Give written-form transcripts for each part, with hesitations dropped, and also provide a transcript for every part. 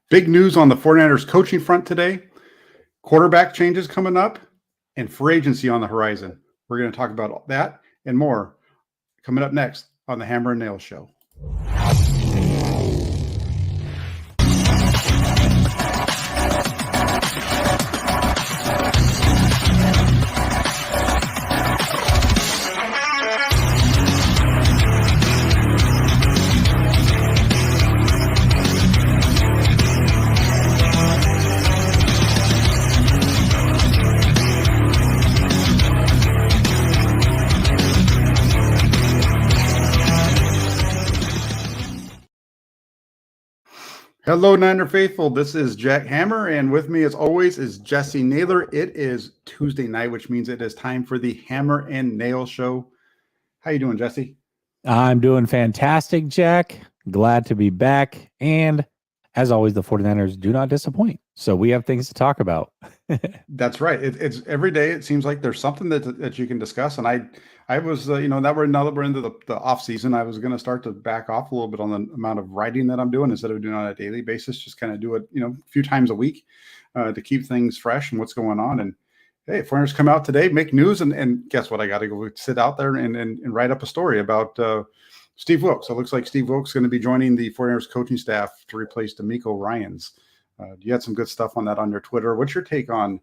Big news on the 49ers coaching front today. Quarterback changes coming up and free agency on the horizon. We're going to talk about that and more coming up next on the Hammer Nayls Show. Hello, Niner Faithful. This is Jack Hammer, and with me, as always, is Jessie Naylor. It is Tuesday night, which means it is time for the Hammer and Nayls Show. How you doing, Jessie? I'm doing fantastic, Jack. Glad to be back. And as always, the 49ers do not disappoint. So we have things to talk about. That's right. It's every day. It seems like there's something that you can discuss. And I was, now that we're into the off season, I was going to start to back off a little bit on the amount of writing that I'm doing instead of doing it on a daily basis. Just kind of do it, a few times a week to keep things fresh and what's going on. And hey, 49ers come out today, make news, and guess what? I got to go sit out there and write up a story about Steve Wilks. So it looks like Steve Wilks is going to be joining the 49ers coaching staff to replace DeMeco Ryans. You had some good stuff on that on your Twitter. What's your take on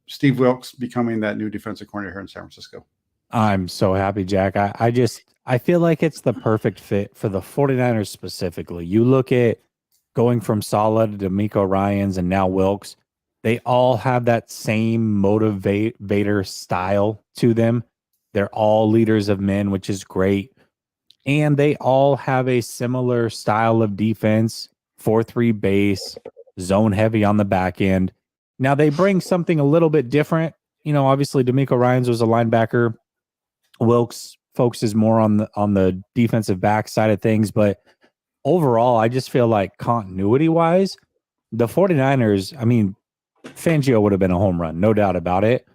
Steve Wilks becoming that new defensive coordinator here in San Francisco? I'm so happy, Jack. I feel like it's the perfect fit for the 49ers specifically. You look at going from Saleh to DeMeco Ryans and now Wilks, they all have that same motivator style to them. They're all leaders of men, which is great. And they all have a similar style of defense, 4-3 base, zone heavy on the back end. Now they bring something a little bit different. Obviously DeMeco Ryans was a linebacker. Wilks focuses more on the defensive back side of things. But overall, I just feel like continuity-wise, the 49ers, Fangio would have been a home run, no doubt about it.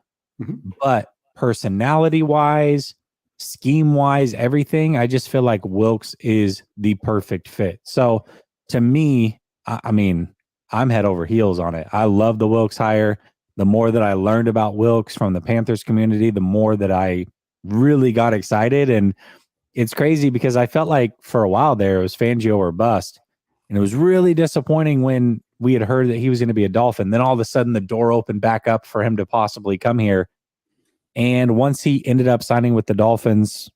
Mm-hmm. But personality-wise, scheme-wise, everything, I just feel like Wilks is the perfect fit. So to me, I'm head over heels on it. I love the Wilks hire. The more that I learned about Wilks from the Panthers community, the more that I really got excited. And it's crazy because I felt like for a while there, it was Fangio or bust. And it was really disappointing when we had heard that he was going to be a Dolphin. Then all of a sudden the door opened back up for him to possibly come here. And once he ended up signing with the Dolphins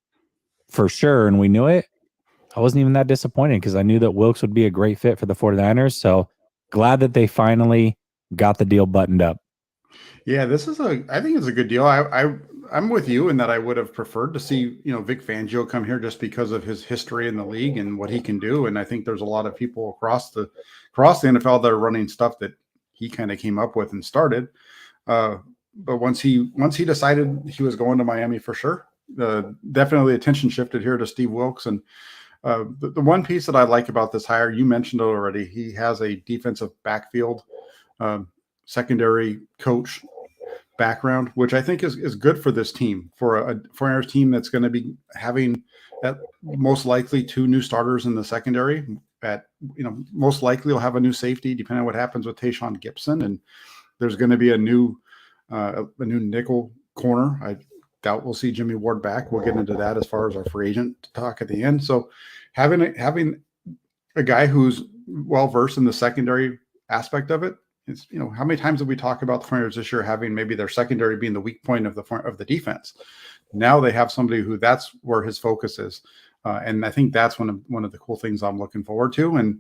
for sure, and we knew it, I wasn't even that disappointed because I knew that Wilks would be a great fit for the 49ers. So glad that they finally got the deal buttoned up. Yeah, I think it's a good deal. I'm with you in that I would have preferred to see, Vic Fangio come here just because of his history in the league and what he can do. And I think there's a lot of people across the NFL that are running stuff that he kind of came up with and started. But once he decided he was going to Miami for sure, definitely attention shifted here to Steve Wilks. And the one piece that I like about this hire, you mentioned it already, he has a defensive backfield secondary coach background, which I think is good for this team, for our team that's going to be having at most likely two new starters in the secondary. Most likely will have a new safety, depending on what happens with Tayshaun Gibson, and there's going to be a new nickel corner. I doubt we'll see Jimmy Ward back. We'll get into that as far as our free agent talk at the end. So having a guy who's well versed in the secondary aspect of it, it's, how many times have we talked about the 49ers this year having maybe their secondary being the weak point of the defense? Now they have somebody who that's where his focus is. And I think that's one of the cool things I'm looking forward to. And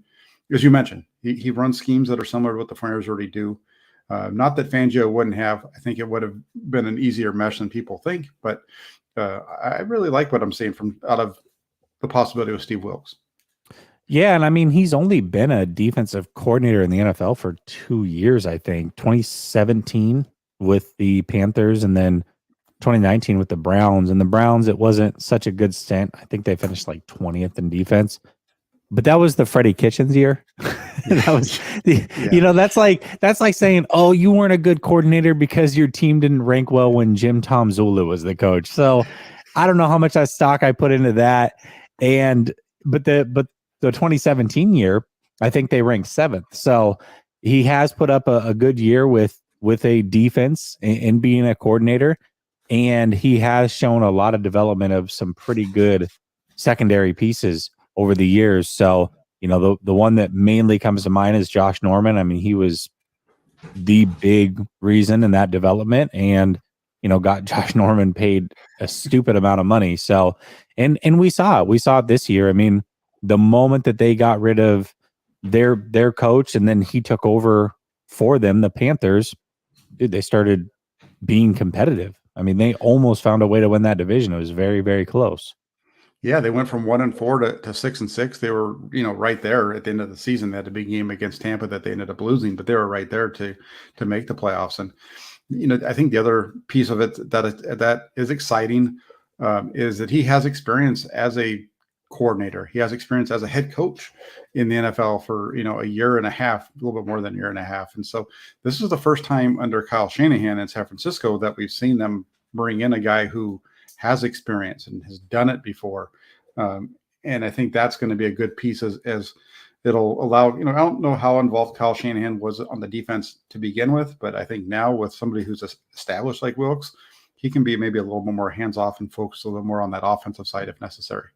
as you mentioned, he runs schemes that are similar to what the 49ers already do. Not that Fangio wouldn't have. I think it would have been an easier mesh than people think. But I really like what I'm seeing out of the possibility of Steve Wilks. Yeah, and he's only been a defensive coordinator in the NFL for 2 years, I think. 2017 with the Panthers and then 2019 with the Browns. And the Browns, it wasn't such a good stint. I think they finished like 20th in defense. But that was the Freddie Kitchens year. That was that's like saying, oh, you weren't a good coordinator because your team didn't rank well when Jim Tom Zulu was the coach. So I don't know how much stock I put into that. But the 2017 year, I think they rank 7th. So he has put up a good year with a defense and being a coordinator, and he has shown a lot of development of some pretty good secondary pieces over the years. So, the one that mainly comes to mind is Josh Norman. I mean, he was the big reason in that development, and got Josh Norman paid a stupid amount of money. So, and we saw it this year. I mean, the moment that they got rid of their coach and then he took over for them, the Panthers, dude, they started being competitive. I mean, they almost found a way to win that division. It was very, very close. Yeah, they went from 1-4 to 6-6. They were, right there at the end of the season. They had a big game against Tampa that they ended up losing, but they were right there to make the playoffs. And I think the other piece of it that is exciting is that he has experience as a coordinator. He has experience as a head coach in the NFL for a year and a half, a little bit more than a year and a half. And so this is the first time under Kyle Shanahan in San Francisco that we've seen them bring in a guy who has experience and has done it before. And I think that's going to be a good piece as it'll allow, I don't know how involved Kyle Shanahan was on the defense to begin with, but I think now with somebody who's established like Wilks, he can be maybe a little bit more hands-off and focus a little more on that offensive side if necessary.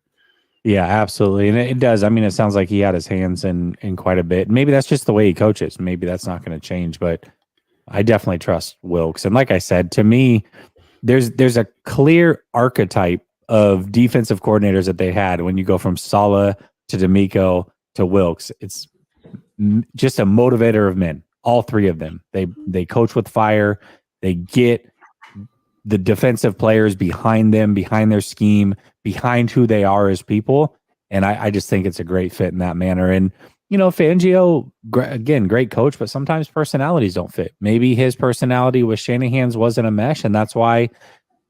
Yeah, absolutely. And it does. I mean, it sounds like he had his hands in quite a bit. Maybe that's just the way he coaches. Maybe that's not going to change, but I definitely trust Wilks. And like I said, to me, there's a clear archetype of defensive coordinators that they had when you go from Saleh to D'Amico to Wilks. It's just a motivator of men, all three of them. They coach with fire. They get the defensive players behind them, behind their scheme, behind who they are as people. And I just think it's a great fit in that manner. And, Fangio, again, great coach, but sometimes personalities don't fit. Maybe his personality with Shanahan's wasn't a mesh, and that's why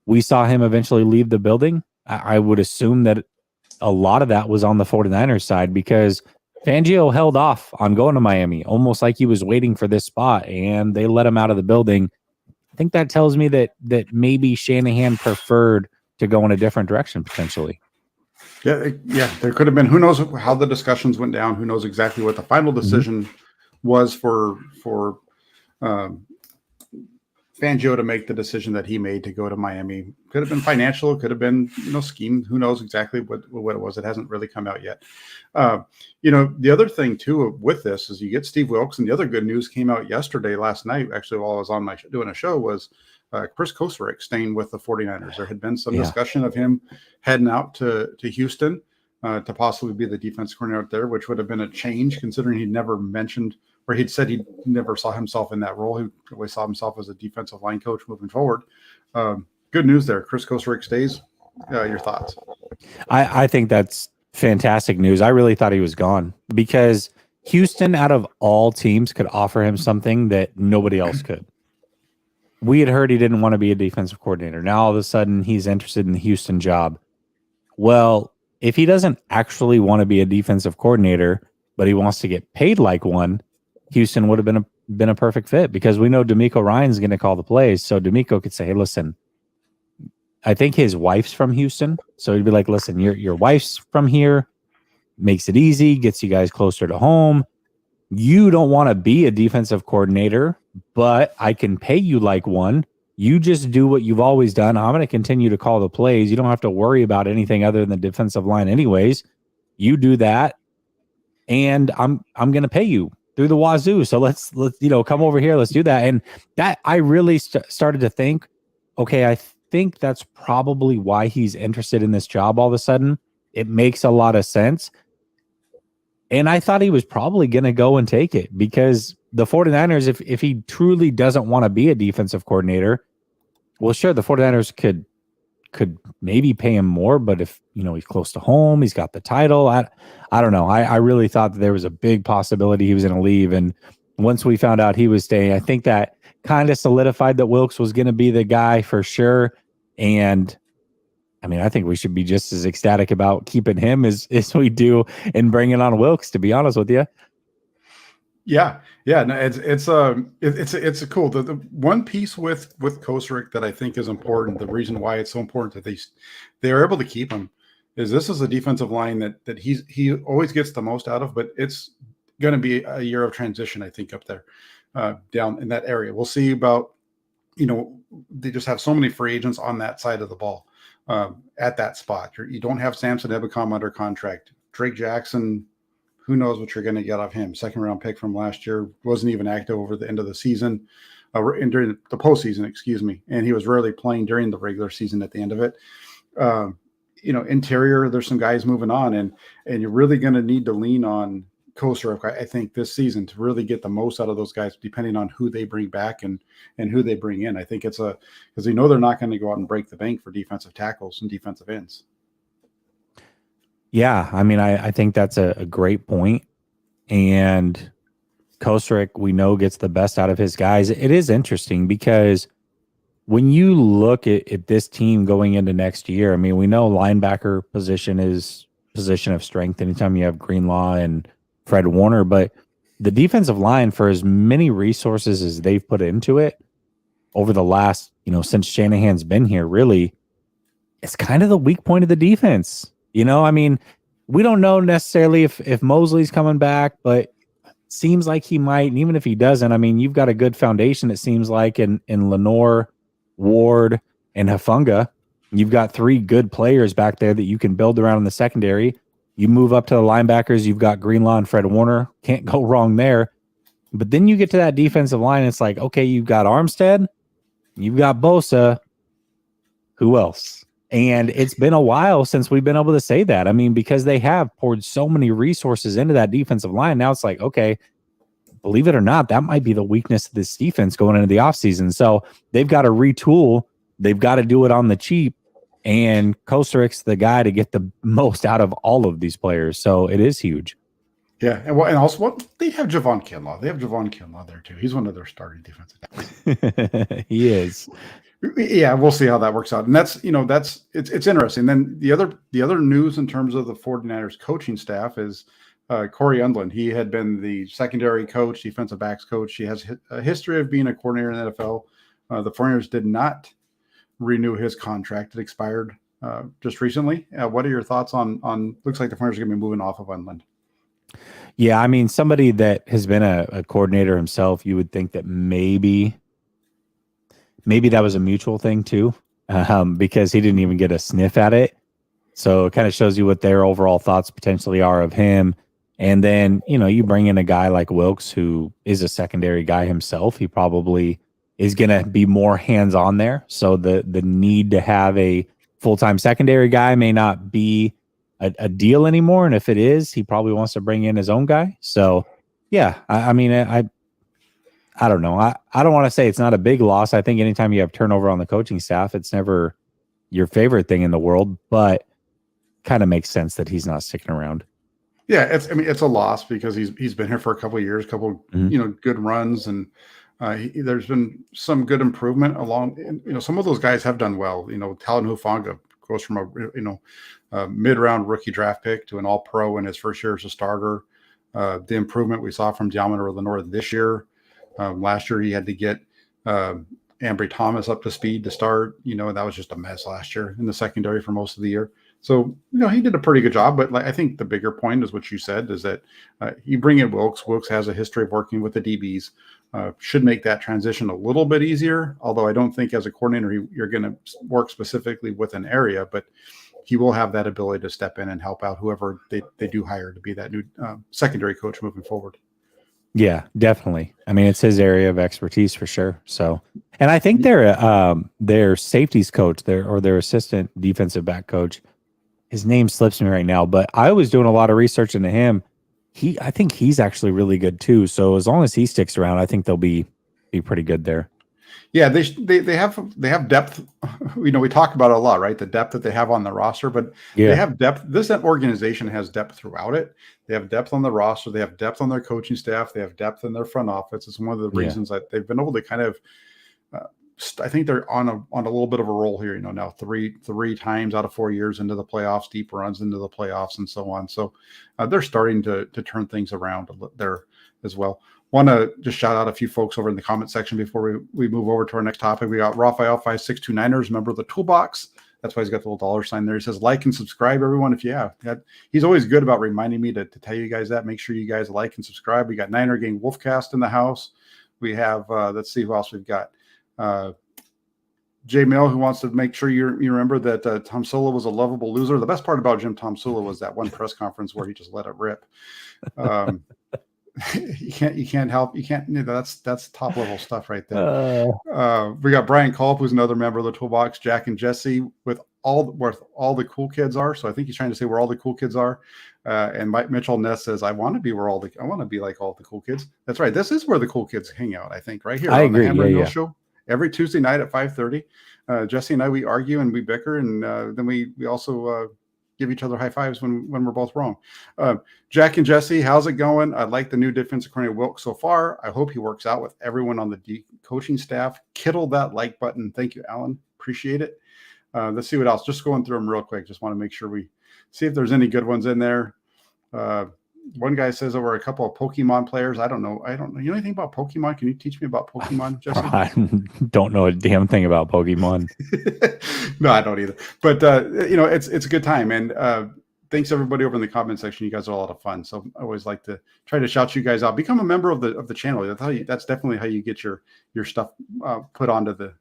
we saw him eventually leave the building. I would assume that a lot of that was on the 49ers side because Fangio held off on going to Miami, almost like he was waiting for this spot, and they let him out of the building. I think that tells me that maybe Shanahan preferred to go in a different direction potentially. Yeah, there could have been. Who knows how the discussions went down? Who knows exactly what the final decision was for Fangio to make the decision that he made to go to Miami. Could have been financial. Could have been scheme. Who knows exactly what it was? It hasn't really come out yet. The other thing too with this is you get Steve Wilks, and the other good news came out last night. Actually, while I was on doing a show was. Chris Kosarick staying with the 49ers. There had been some discussion of him heading out to Houston to possibly be the defense coordinator out there, which would have been a change considering he'd never mentioned or he'd said he never saw himself in that role. He always saw himself as a defensive line coach moving forward. Good news there. Chris Kosarick stays. Your thoughts? I think that's fantastic news. I really thought he was gone because Houston, out of all teams, could offer him something that nobody else could. We had heard he didn't want to be a defensive coordinator. Now all of a sudden he's interested in the Houston job. Well, if he doesn't actually want to be a defensive coordinator, but he wants to get paid like one, Houston would have been a perfect fit because we know D'Amico Ryan's going to call the plays. So D'Amico could say, "Hey, listen, I think his wife's from Houston." So he'd be like, "Listen, your wife's from here, makes it easy, gets you guys closer to home. You don't want to be a defensive coordinator, but I can pay you like one. You just do what you've always done. I'm going to continue to call the plays. You don't have to worry about anything other than the defensive line anyways. You do that, and I'm going to pay you through the wazoo. So let's come over here. Let's do that." And that I really started to think, okay, I think that's probably why he's interested in this job all of a sudden. It makes a lot of sense. And I thought he was probably going to go and take it because the 49ers, if he truly doesn't want to be a defensive coordinator, well, sure, the 49ers could maybe pay him more, but if, he's close to home, he's got the title. I don't know. I really thought that there was a big possibility he was going to leave. And once we found out he was staying, I think that kind of solidified that Wilks was going to be the guy for sure. And I mean, I think we should be just as ecstatic about keeping him as we do in bringing on Wilks, to be honest with you. Yeah. No, it's cool. The one piece with Kosarick that I think is important, the reason why it's so important that they are able to keep him, is this is a defensive line that he always gets the most out of, but it's going to be a year of transition, I think, up there, down in that area. We'll see about, they just have so many free agents on that side of the ball at that spot. You don't have Samson Ebicom under contract. Drake Jackson, who knows what you're going to get off him? Second round pick from last year, wasn't even active over the end of the season, during the postseason, excuse me. And he was rarely playing during the regular season at the end of it. Interior, there's some guys moving on, and you're really going to need to lean on Kosteruk, I think, this season to really get the most out of those guys, depending on who they bring back and who they bring in. I think it's because they're not going to go out and break the bank for defensive tackles and defensive ends. Yeah, I mean, I think that's a great point. And Kosteruk, we know, gets the best out of his guys. It is interesting because when you look at this team going into next year, I mean, we know linebacker position is position of strength anytime you have Greenlaw and Fred Warner, but the defensive line, for as many resources as they've put into it over the last, since Shanahan's been here, really, it's kind of the weak point of the defense. I mean, we don't know necessarily if Mosley's coming back, but it seems like he might. And even if he doesn't, I mean, you've got a good foundation, it seems like, in Lenore, Ward, and Hafunga. You've got three good players back there that you can build around in the secondary. You move up to the linebackers, you've got Greenlaw and Fred Warner. Can't go wrong there. But then you get to that defensive line, it's like, okay, you've got Armstead, you've got Bosa. Who else? And it's been a while since we've been able to say that. I mean, because they have poured so many resources into that defensive line. Now it's like, okay, believe it or not, that might be the weakness of this defense going into the offseason. So they've got to retool. They've got to do it on the cheap. And Kosteruk's the guy to get the most out of all of these players. So it is huge. Yeah. And also they have Javon Kinlaw. They have Javon Kinlaw there too. He's one of their starting defensive tackles. He is. Yeah, we'll see how that works out. And that's it's interesting. Then the other news in terms of the 49ers coaching staff is Corey Undland. He had been the secondary coach, defensive backs coach. He has a history of being a coordinator in the NFL. The 49ers did not renew his contract. It expired just recently. What are your thoughts on looks like the 49ers are going to be moving off of Undland? Yeah, I mean, somebody that has been a coordinator himself, you would think that maybe that was a mutual thing too, because he didn't even get a sniff at it. So it kind of shows you what their overall thoughts potentially are of him. And then, you bring in a guy like Wilks, who is a secondary guy himself. He probably is going to be more hands-on there. So the need to have a full-time secondary guy may not be a deal anymore. And if it is, he probably wants to bring in his own guy. So, yeah, I mean, I don't know. I don't want to say it's not a big loss. I think anytime you have turnover on the coaching staff, it's never your favorite thing in the world, but kind of makes sense that he's not sticking around. Yeah, it's a loss because he's been here for a couple of years, good runs, and there's been some good improvement along. Some of those guys have done well. Talon Hufanga goes from a mid-round rookie draft pick to an All-Pro in his first year as a starter. The improvement we saw from Diamond Lenore this year. Last year, he had to get Ambry Thomas up to speed to start. That was just a mess last year in the secondary for most of the year. So, he did a pretty good job. But I think the bigger point is what you said, is that you bring in Wilks. Wilks has a history of working with the DBs. Should make that transition a little bit easier, although I don't think as a coordinator you're going to work specifically with an area, but he will have that ability to step in and help out whoever they do hire to be that new secondary coach moving forward. Yeah, definitely. I mean, it's his area of expertise for sure. So, and I think their safeties coach, their assistant defensive back coach, his name slips me right now, but I was doing a lot of research into him. I think he's actually really good too. So as long as he sticks around, I think they'll be pretty good there. Yeah, they have depth. We talk about it a lot, right? The depth that they have on the roster, but they have depth. This organization has depth throughout it. They have depth on the roster. They have depth on their coaching staff. They have depth in their front office. It's one of the reasons that they've been able to kind of. I think they're on a little bit of a roll here. Now three times out of 4 years into the playoffs, deep runs into the playoffs, and so on. So they're starting to turn things around there as well. Want to just shout out a few folks over in the comment section before we move over to our next topic. We got Raphael 5629ers, member of the Toolbox. That's why he's got the little dollar sign there. He says, like and subscribe, everyone. If you have, he's always good about reminding me to tell you guys that. Make sure you guys like and subscribe. We got Niner Gang Wolfcast in the house. We have, let's see who else we've got. Jay Mill, who wants to make sure you remember that Tom Sula was a lovable loser. The best part about Jim Tom Sula was that one press conference where he just let it rip. You can't help. That's top level stuff right there. We got Brian Culp, who's another member of the Toolbox. Jack and Jessie, where all the cool kids are. So I think he's trying to say where all the cool kids are. And Mike Mitchell Ness says, I want to be like all the cool kids. That's right. This is where the cool kids hang out. I think right here. I on agree. The Hammer Nayls Yeah. Show every Tuesday night at 5:30. Jesse and I, we argue and we bicker, and then we also give each other high fives when we're both wrong. Jack and Jesse, how's it going? I like the new defensive coordinator Wilks so far. I hope he works out with everyone on the coaching staff. Kittle that like button. Thank you, Alan. Appreciate it. Let's see what else. Just going through them real quick. Just want to make sure we see if there's any good ones in there. One guy says there were a couple of Pokemon players. I don't know. You know anything about Pokemon? Can you teach me about Pokemon, Jesse? I don't know a damn thing about Pokemon. No, I don't either. But it's a good time. And thanks everybody over in the comment section. You guys are a lot of fun. So I always like to try to shout you guys out. Become a member of the channel. That's definitely how you get your stuff put onto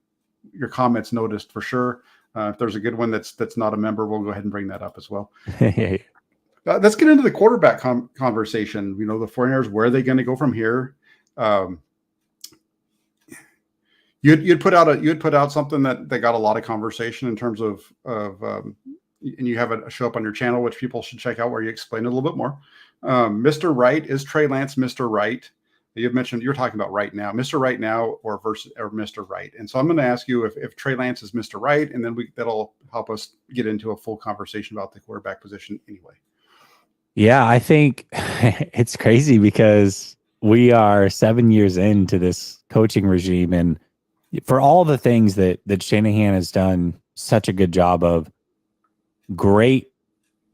your comments noticed for sure. If there's a good one that's not a member, we'll go ahead and bring that up as well. Let's get into the quarterback conversation. The 49ers, where are they going to go from here? You'd put out something that got a lot of conversation in terms of and you have a show up on your channel, which people should check out, where you explain it a little bit more. Mr. Right, is Trey Lance Mr. Right? You've mentioned you're talking about right now, Mr. Right now or Mr. Right. And so I'm going to ask you if Trey Lance is Mr. Right, and then that'll help us get into a full conversation about the quarterback position anyway. Yeah, I think it's crazy because we are 7 years into this coaching regime, and for all the things that Shanahan has done such a good job of, great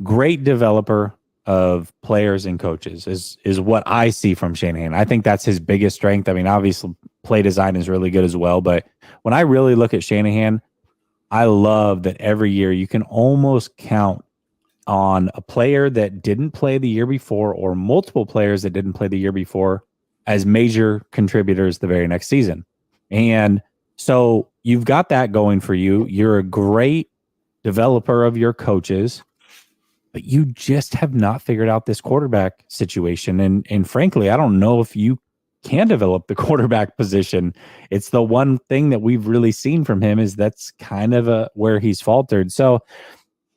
developer of players and coaches is what I see from Shanahan. I think that's his biggest strength. I mean, obviously play design is really good as well, but when I really look at Shanahan, I love that every year you can almost count on a player that didn't play the year before or multiple players that didn't play the year before as major contributors the very next season. And so you've got that going for you. You're a great developer of your coaches, but you just have not figured out this quarterback situation. And frankly, I don't know if you can develop the quarterback position. It's the one thing that we've really seen from him is that's kind of where he's faltered. So,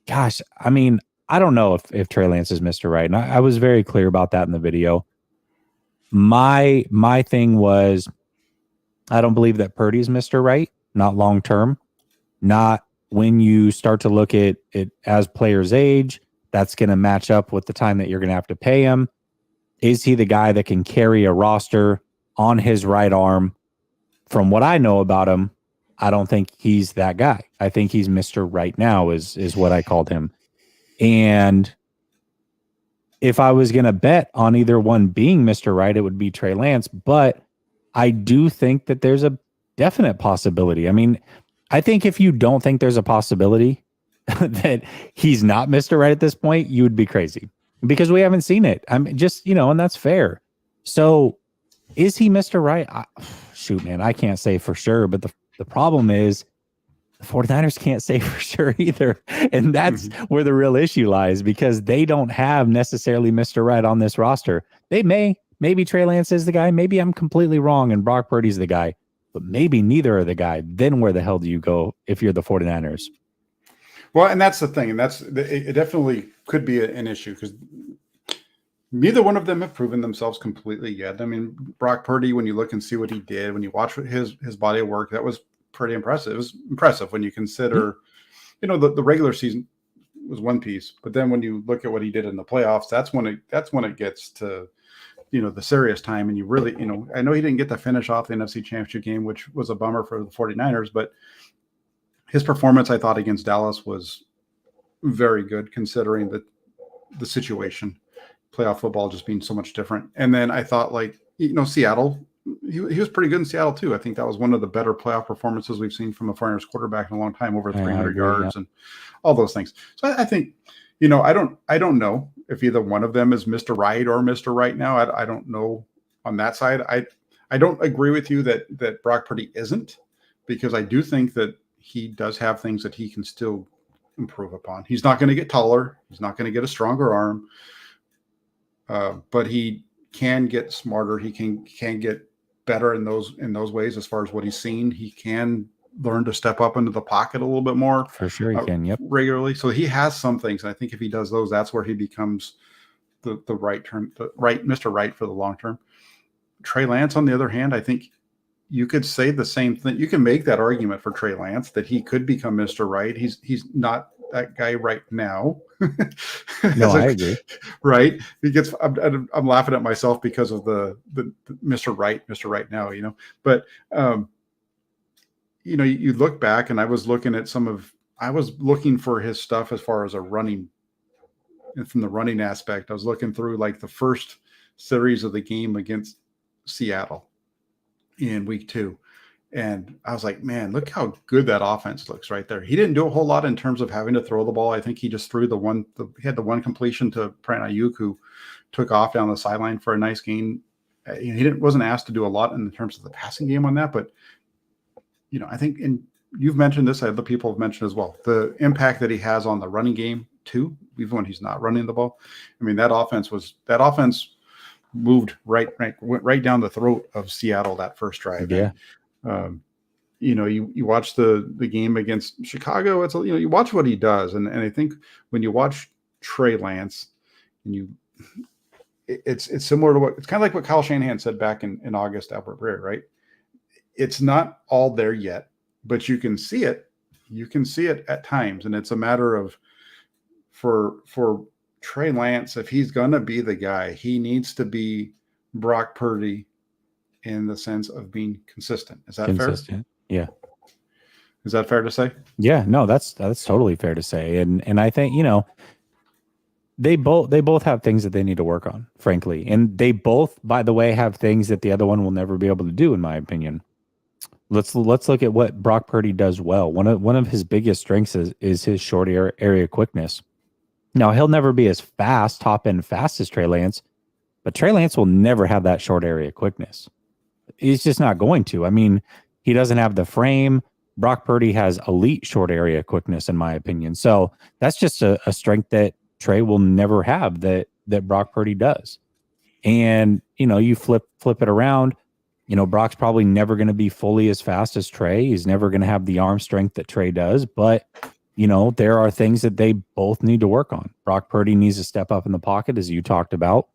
gosh, I mean, I don't know if Trey Lance is Mr. Right. And I was very clear about that in the video. My thing was, I don't believe that Purdy's Mr. Right, not long term, not when you start to look at it as players age. That's going to match up with the time that you're going to have to pay him. Is he the guy that can carry a roster on his right arm? From what I know about him, I don't think he's that guy. I think he's Mr. Right now is what I called him. And if I was going to bet on either one being Mr. Right, it would be Trey Lance. But I do think that there's a definite possibility. I mean, I think if you don't think there's a possibility that he's not Mr. Right at this point, you would be crazy because we haven't seen it. I'm just, and that's fair. So is he Mr. Right? Shoot, man, I can't say for sure. But the problem is, the 49ers can't say for sure either. And that's where the real issue lies, because they don't have necessarily Mr. Right on this roster. They maybe Trey Lance is the guy. Maybe I'm completely wrong and Brock Purdy's the guy, but maybe neither are the guy. Then where the hell do you go if you're the 49ers? Well, and that's the thing. And it definitely could be an issue because neither one of them have proven themselves completely yet. I mean, Brock Purdy, when you look and see what he did, when you watch his body of work, that was pretty impressive. It was impressive when you consider, the regular season was one piece, but then when you look at what he did in the playoffs, that's when it gets to, the serious time. And you really, I know he didn't get to finish off the NFC Championship game, which was a bummer for the 49ers, but his performance, I thought, against Dallas was very good considering the situation, playoff football just being so much different. And then I thought, Seattle, he was pretty good in Seattle too. I think that was one of the better playoff performances we've seen from a 49ers quarterback in a long time, over 300 yards and all those things. So I think, I don't know if either one of them is Mr. Right or Mr. Right now. I don't know on that side. I don't agree with you that Brock Purdy isn't, because I do think that he does have things that he can still improve upon. He's not going to get taller. He's not going to get a stronger arm, but he can get smarter. He can get better in those ways as far as what he's seen. He can learn to step up into the pocket a little bit more. For sure he can, yep. Regularly. So he has some things. And I think if he does those, that's where he becomes the right term, Mr. Right for the long term. Trey Lance, on the other hand, I think you could say the same thing. You can make that argument for Trey Lance that he could become Mr. Right. He's not that guy right now. No, I agree. Right. I'm laughing at myself because of the Mr. Right now, but you look back, and I was looking for his stuff as far as from the running aspect. I was looking through like the first series of the game against Seattle in week 2. And I was like, man, look how good that offense looks right there. He didn't do a whole lot in terms of having to throw the ball. I think he just threw he had the one completion to Brandon Ayuk, who took off down the sideline for a nice gain. He wasn't asked to do a lot in terms of the passing game on that, but I think, and you've mentioned this, other people have mentioned as well, the impact that he has on the running game too, even when he's not running the ball. I mean, that offense moved went right down the throat of Seattle that first drive. Yeah. And, you watch the game against Chicago. It's you watch what he does, and I think when you watch Trey Lance, and it's similar to it's kind of like what Kyle Shanahan said back in August, Albert Breer, right? It's not all there yet, but you can see it. You can see it at times, and it's a matter of for Trey Lance, if he's going to be the guy, he needs to be Brock Purdy in the sense of being consistent. Is that consistent? Fair? Yeah. Is that fair to say? Yeah, no, that's totally fair to say. And I think, they both have things that they need to work on, frankly. And they both, by the way, have things that the other one will never be able to do, in my opinion. Let's look at what Brock Purdy does well. One of his biggest strengths is his short area quickness. Now, he'll never be as fast, top end fast as Trey Lance, but Trey Lance will never have that short area quickness. He's just not going to. I mean, he doesn't have the frame. Brock Purdy has elite short area quickness, in my opinion. So that's just a strength that Trey will never have that Brock Purdy does. And, you flip it around. Brock's probably never going to be fully as fast as Trey. He's never going to have the arm strength that Trey does. But, there are things that they both need to work on. Brock Purdy needs to step up in the pocket, as you talked about.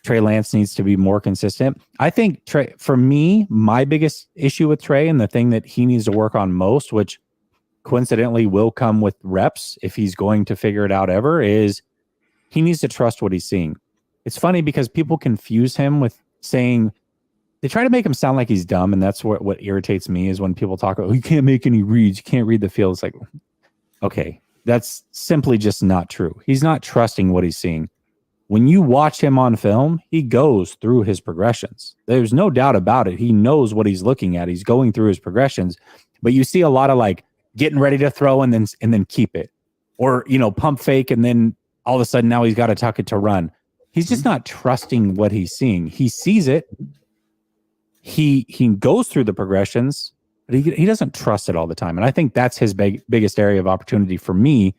Trey Lance needs to be more consistent. I think Trey, for me, my biggest issue with Trey, and the thing that he needs to work on most, which coincidentally will come with reps if he's going to figure it out ever, is he needs to trust what he's seeing. It's funny because people confuse him with saying, they try to make him sound like he's dumb, and that's what irritates me is when people talk about, you can't make any reads, you can't read the field. It's like, okay, that's simply just not true. He's not trusting what he's seeing. When you watch him on film, he goes through his progressions. There's no doubt about it. He knows what he's looking at. He's going through his progressions, but you see a lot of like getting ready to throw and then keep it, or pump fake, and then all of a sudden now he's got to tuck it to run. He's just not trusting what he's seeing. He sees it. He goes through the progressions, but he doesn't trust it all the time. And I think that's his biggest area of opportunity for me.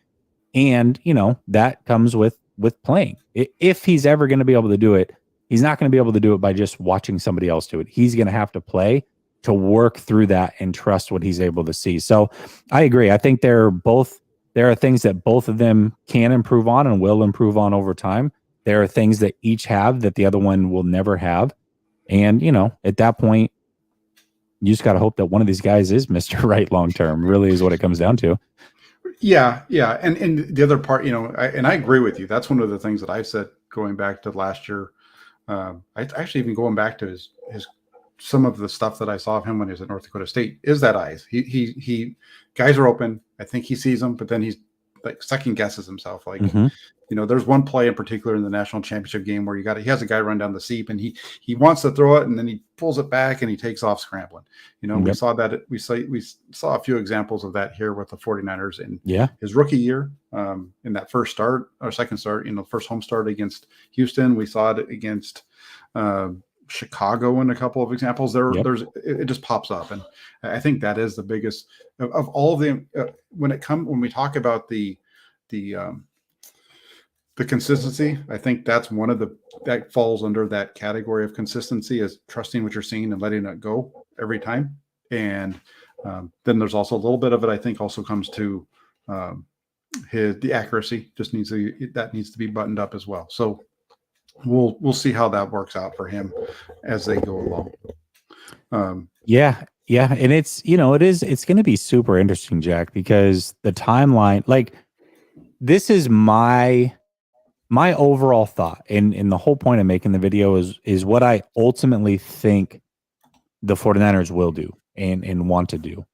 And, that comes with playing. If he's ever going to be able to do it, he's not going to be able to do it by just watching somebody else do it. He's going to have to play to work through that and trust what he's able to see. So I agree. I think there are things that both of them can improve on and will improve on over time. There are things that each have that the other one will never have. And, at that point, you just got to hope that one of these guys is Mr. Right long-term, really is what it comes down to. Yeah. Yeah. And the other part, I agree with you. That's one of the things that I've said going back to last year. I actually even going back to his some of the stuff that I saw of him when he was at North Dakota State is that eyes. He guys are open. I think he sees them, but then he's like second guesses himself. Like, Mhm. there's one play in particular in the national championship game where he has a guy run down the seam and he wants to throw it and then he pulls it back and he takes off scrambling. We Yep. saw that we saw a few examples of that here with the 49ers in Yeah. his rookie year, in that first start or second start, first home start against Houston. We saw it against Chicago in a couple of examples. It just pops up, and I think that is the biggest of all of them when we talk about the consistency. I think that's one of that falls under that category of consistency, is trusting what you're seeing and letting it go every time. And then there's also a little bit of it, I think, also comes to the accuracy needs to be buttoned up as well. So we'll see how that works out for him as they go along. Yeah. And it's going to be super interesting, Jack, because the timeline, like, this is my overall thought. And the whole point of making the video is what I ultimately think the 49ers will do and want to do.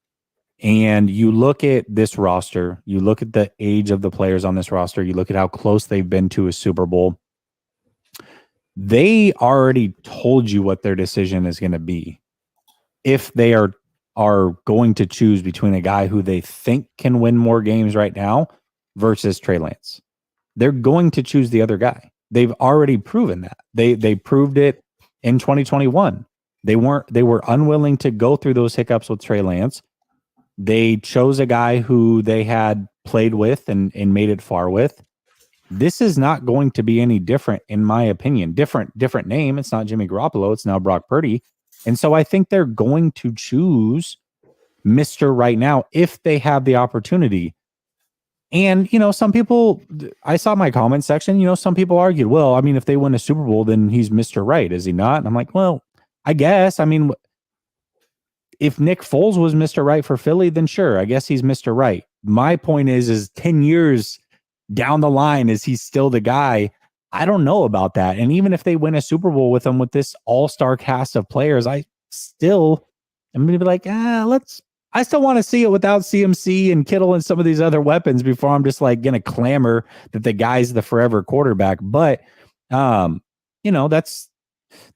And you look at this roster, you look at the age of the players on this roster, you look at how close they've been to a Super Bowl. They already told you what their decision is going to be. If they are going to choose between a guy who they think can win more games right now versus Trey Lance, they're going to choose the other guy. They've already proven that. They proved it in 2021. They were unwilling to go through those hiccups with Trey Lance. They chose a guy who they had played with and made it far with. This is not going to be any different, in my opinion. Different name. It's not Jimmy Garoppolo. It's now Brock Purdy. And so I think they're going to choose Mr. Right now if they have the opportunity. And, some people, I saw my comment section, some people argued, well, I mean, if they win a Super Bowl, then he's Mr. Right, is he not? And I'm like, well, I guess. I mean, if Nick Foles was Mr. Right for Philly, then sure, I guess he's Mr. Right. My point is 10 years down the line, is he still the guy? I don't know about that. And even if they win a Super Bowl with him, with this all-star cast of players, I still am going to be like, I still want to see it without CMC and Kittle and some of these other weapons before I'm just like going to clamor that the guy's the forever quarterback. But,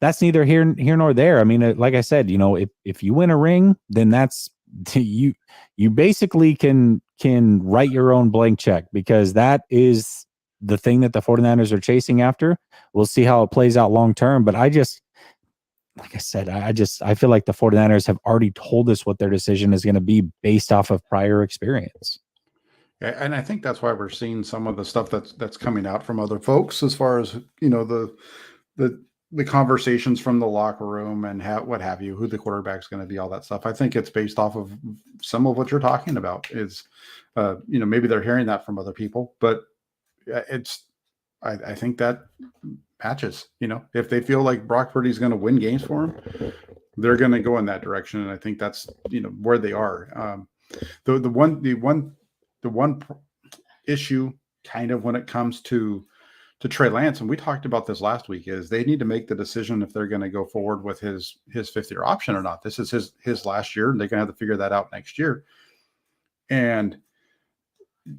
that's neither here nor there. I mean, like I said, if you win a ring, then that's you basically can write your own blank check, because that is the thing that the 49ers are chasing after. We'll see how it plays out long term. But like I said, I feel like the 49ers have already told us what their decision is going to be based off of prior experience. Yeah, and I think that's why we're seeing some of the stuff that's coming out from other folks, as far as the conversations from the locker room and what have you, who the quarterback's going to be, all that stuff. I think it's based off of some of what you're talking about. Is maybe they're hearing that from other people, but I think that matches. If they feel like Brock Purdy's going to win games for them, they're going to go in that direction, and I think that's where they are. The one issue, kind of, when it comes to Trey Lance, and we talked about this last week, is they need to make the decision if they're going to go forward with his fifth-year option or not. This is his last year, and they're going to have to figure that out next year. And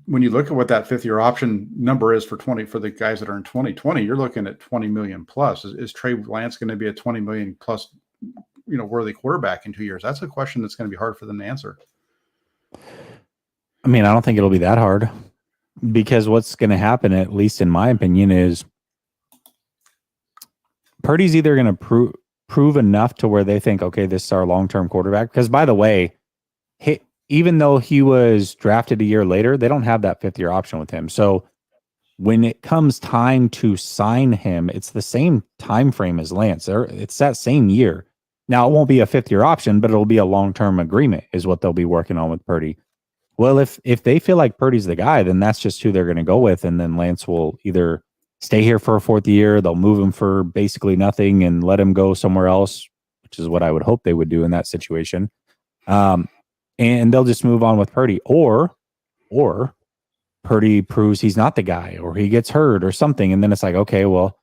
when you look at what that fifth-year option number is for the guys that are in 2020, you're looking at $20 million plus. Is Trey Lance going to be a $20 million plus, worthy quarterback in 2 years? That's a question that's going to be hard for them to answer. I mean, I don't think it'll be that hard, because what's going to happen, at least in my opinion, is Purdy's either going to prove enough to where they think, okay, this is our long-term quarterback. Because, by the way, even though he was drafted a year later, they don't have that fifth-year option with him. So when it comes time to sign him, it's the same time frame as Lance. It's that same year. Now, it won't be a fifth-year option, but it'll be a long-term agreement is what they'll be working on with Purdy. Well, if they feel like Purdy's the guy, then that's just who they're going to go with. And then Lance will either stay here for a fourth year, they'll move him for basically nothing and let him go somewhere else, which is what I would hope they would do in that situation. And they'll just move on with Purdy, or Purdy proves he's not the guy, or he gets hurt or something. And then it's like, okay, well,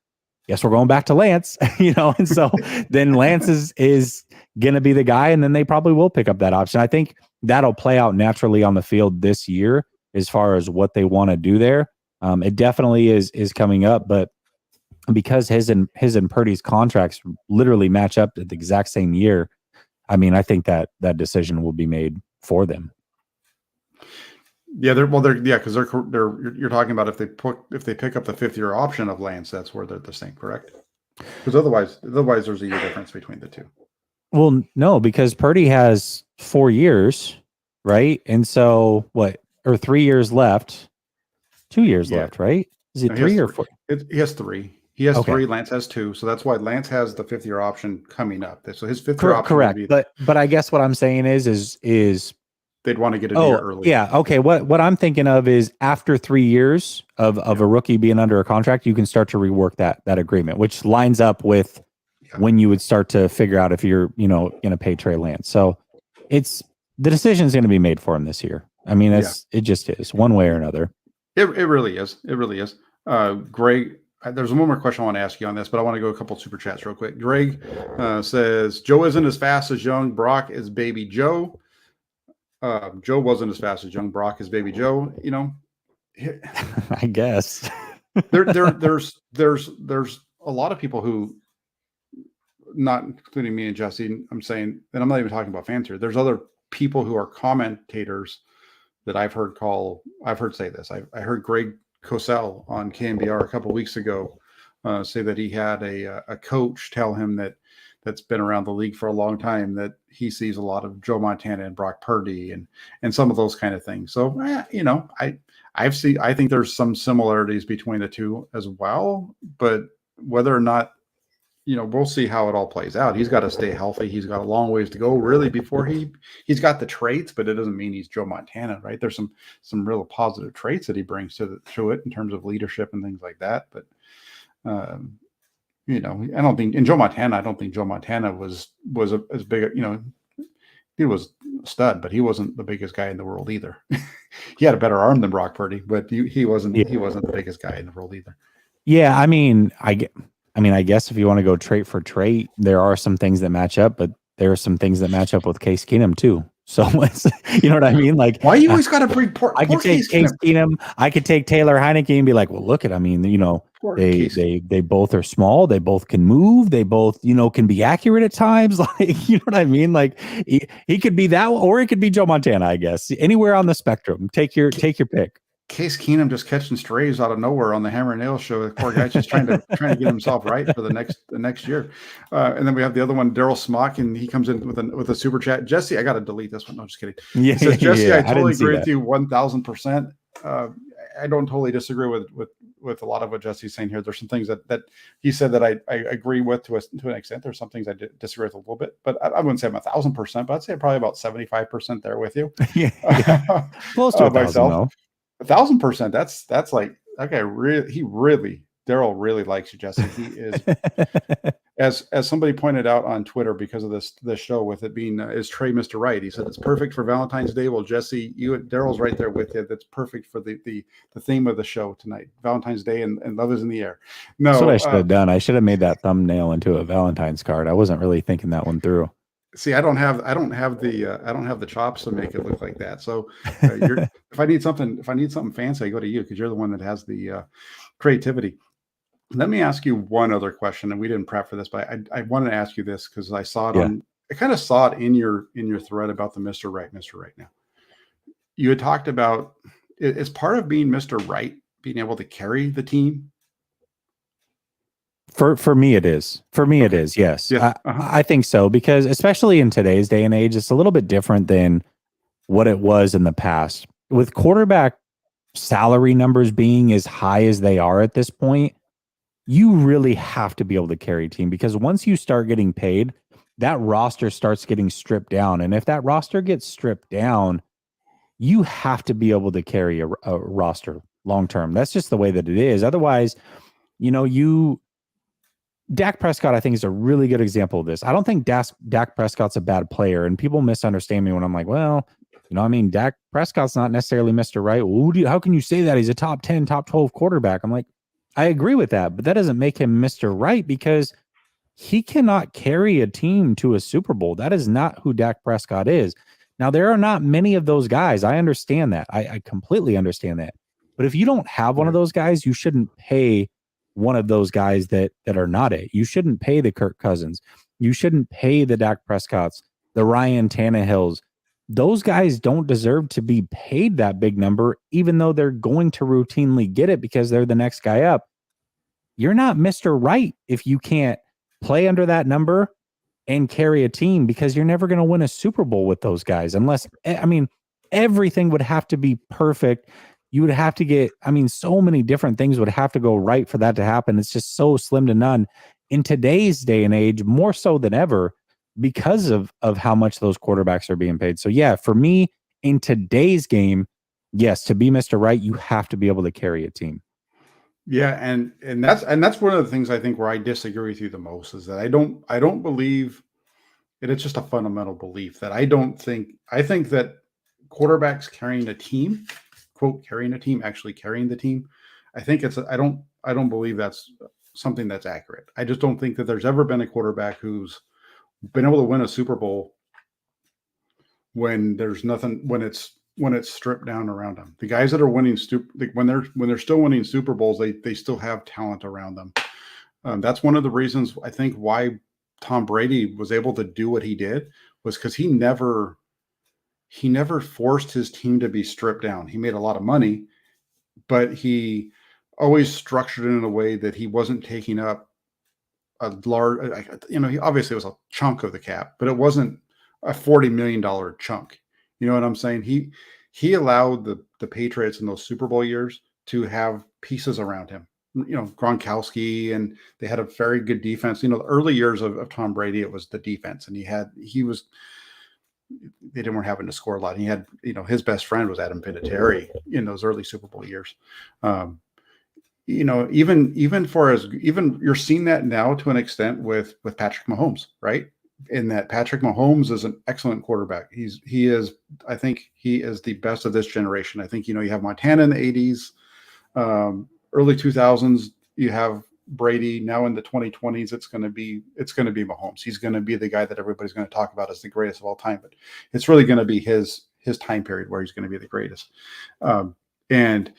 guess we're going back to Lance, and so then Lance is going to be the guy. And then they probably will pick up that option. I think that'll play out naturally on the field this year. as far as what they want to do there. It definitely is coming up, but because his and Purdy's contracts literally match up at the exact same year, I mean, I think that decision will be made for them. Yeah, because you're talking about if they pick up the 5th-year option of Lance, that's where they're the same, correct? Because otherwise there's a year difference between the two. Well, no, because Purdy has 4 years, right? And so what? Or 3 years left, 2 years left, right? Is it 3 or 4? He has 3. He has Okay. 3. Lance has 2. So that's why Lance has the 5th-year option coming up. So his 5th-year option correct. would be, But I guess what I'm saying is they'd want to get a year early. Yeah. Okay. What I'm thinking of is after 3 years of a rookie being under a contract, you can start to rework that agreement, which lines up with when you would start to figure out if you're, going to pay Trey Lance. So the decision is going to be made for him this year. I mean, it just is one way or another. It really is. It really is. Greg, there's one more question I want to ask you on this, but I want to go a couple super chats real quick. Greg says, Joe isn't as fast as young Brock is baby Joe. Joe wasn't as fast as young Brock is baby Joe. I guess there's a lot of people who, not including me and Jessie, I'm saying, and I'm not even talking about fans here. There's other people who are commentators that I've heard say this. I heard Greg Cosell on KNBR a couple of weeks ago say that he had a coach tell him that's been around the league for a long time that he sees a lot of Joe Montana and Brock Purdy and some of those kind of things. So, I think there's some similarities between the two as well, but whether or not, we'll see how it all plays out. He's got to stay healthy. He's got a long ways to go really before he's got the traits, but it doesn't mean he's Joe Montana, right? There's some real positive traits that he brings to it in terms of leadership and things like that. But, I don't think in Joe Montana, I don't think Joe Montana was as big, he was a stud, but he wasn't the biggest guy in the world either. He had a better arm than Brock Purdy, but he wasn't the biggest guy in the world either. Yeah. I mean, I guess if you want to go trait for trait, there are some things that match up, but there are some things that match up with Case Keenum too. So you know what I mean? Like, why you always got to bring I could take Case Keenum. I could take Taylor Heineke and be like, well, look at, they both are small. They both can move. They both, can be accurate at times. Like, you know what I mean? Like he could be that, or it could be Joe Montana, I guess. Anywhere on the spectrum. Take your pick. Case Keenum just catching strays out of nowhere on the Hammer Nayls Show. The poor guy's just trying to get himself right for the next year. And then we have the other one, Daryl Smock, and he comes in with a super chat. Jesse, I got to delete this one. No, just kidding. Yeah, he says, Jesse, I totally agree that. with you 1,000%. I don't totally disagree with a lot of what Jesse's saying here. There's some things that he said that I agree with to an extent. There's some things I disagree with a little bit, but I wouldn't say I'm 1,000%, but I'd say probably about 75% there with you. Yeah. Close to 1,000. 1,000%. That's like, okay. Daryl really likes you, Jesse. He is, as somebody pointed out on Twitter, because of this show with it being is Trey Mr. Right. He said it's perfect for Valentine's Day. Well, Jesse, Daryl's right there with you. That's perfect for the theme of the show tonight, Valentine's Day and love is in the air. No, that's what I should have done. I should have made that thumbnail into a Valentine's card. I wasn't really thinking that one through. See, I don't have the chops to make it look like that. So if I need something fancy, I go to you because you're the one that has the creativity. Let me ask you one other question, and we didn't prep for this, but I wanted to ask you this because I saw it I kind of saw it in your thread about the Mr. Right now. You had talked about it's part of being Mr. Right, being able to carry the team. For me, it is. For me, it is. Yes, yeah. I think so, because especially in today's day and age, it's a little bit different than what it was in the past. With quarterback salary numbers being as high as they are at this point, you really have to be able to carry a team, because once you start getting paid, that roster starts getting stripped down. And if that roster gets stripped down, you have to be able to carry a roster long term. That's just the way that it is. Otherwise, Dak Prescott, I think, is a really good example of this. I don't think Dak Prescott's a bad player, and people misunderstand me when I'm like, well, Dak Prescott's not necessarily Mr. Right. Well, how can you say that? He's a top 10, top 12 quarterback. I'm like, I agree with that, but that doesn't make him Mr. Right, because he cannot carry a team to a Super Bowl. That is not who Dak Prescott is. Now, there are not many of those guys. I understand that. I completely understand that. But if you don't have one of those guys, you shouldn't pay one of those guys that are not it. You shouldn't pay the Kirk Cousins. You shouldn't pay the Dak Prescotts, the Ryan Tannehills. Those guys don't deserve to be paid that big number, even though they're going to routinely get it because they're the next guy up. You're not Mr. Right if you can't play under that number and carry a team, because you're never going to win a Super Bowl with those guys unless, I mean, everything would have to be perfect. You would have to get, I mean, so many different things would have to go right for that to happen. It's just so slim to none in today's day and age, more so than ever, because of how much those quarterbacks are being paid. So yeah, for me in today's game, yes, to be Mr. Right, you have to be able to carry a team. Yeah, and that's one of the things I think where I disagree with you the most is that I don't believe, and it's just a fundamental belief that I think that quarterbacks carrying a team, quote, carrying a team, actually carrying the team. I think I don't believe that's something that's accurate. I just don't think that there's ever been a quarterback who's been able to win a Super Bowl when there's nothing, when it's stripped down around them. The guys that are winning when they're still winning Super Bowls, they still have talent around them. That's one of the reasons I think why Tom Brady was able to do what he did, was because he never forced his team to be stripped down. He made a lot of money, but he always structured it in a way that he wasn't taking up a large, he obviously was a chunk of the cap, but it wasn't a $40 million chunk. You know what I'm saying? He allowed the Patriots in those Super Bowl years to have pieces around him. Gronkowski, and they had a very good defense. The early years of Tom Brady, it was the defense, and they weren't having to score a lot. He had, his best friend was Adam Vinatieri in those early Super Bowl years. Even you're seeing that now to an extent with Patrick Mahomes, right? In that Patrick Mahomes is an excellent quarterback. I think he is the best of this generation. I think, you have Montana in the 80s, early 2000s, you have Brady. Now in the 2020s, it's going to be Mahomes. He's going to be the guy that everybody's going to talk about as the greatest of all time, but it's really going to be his time period where he's going to be the greatest. And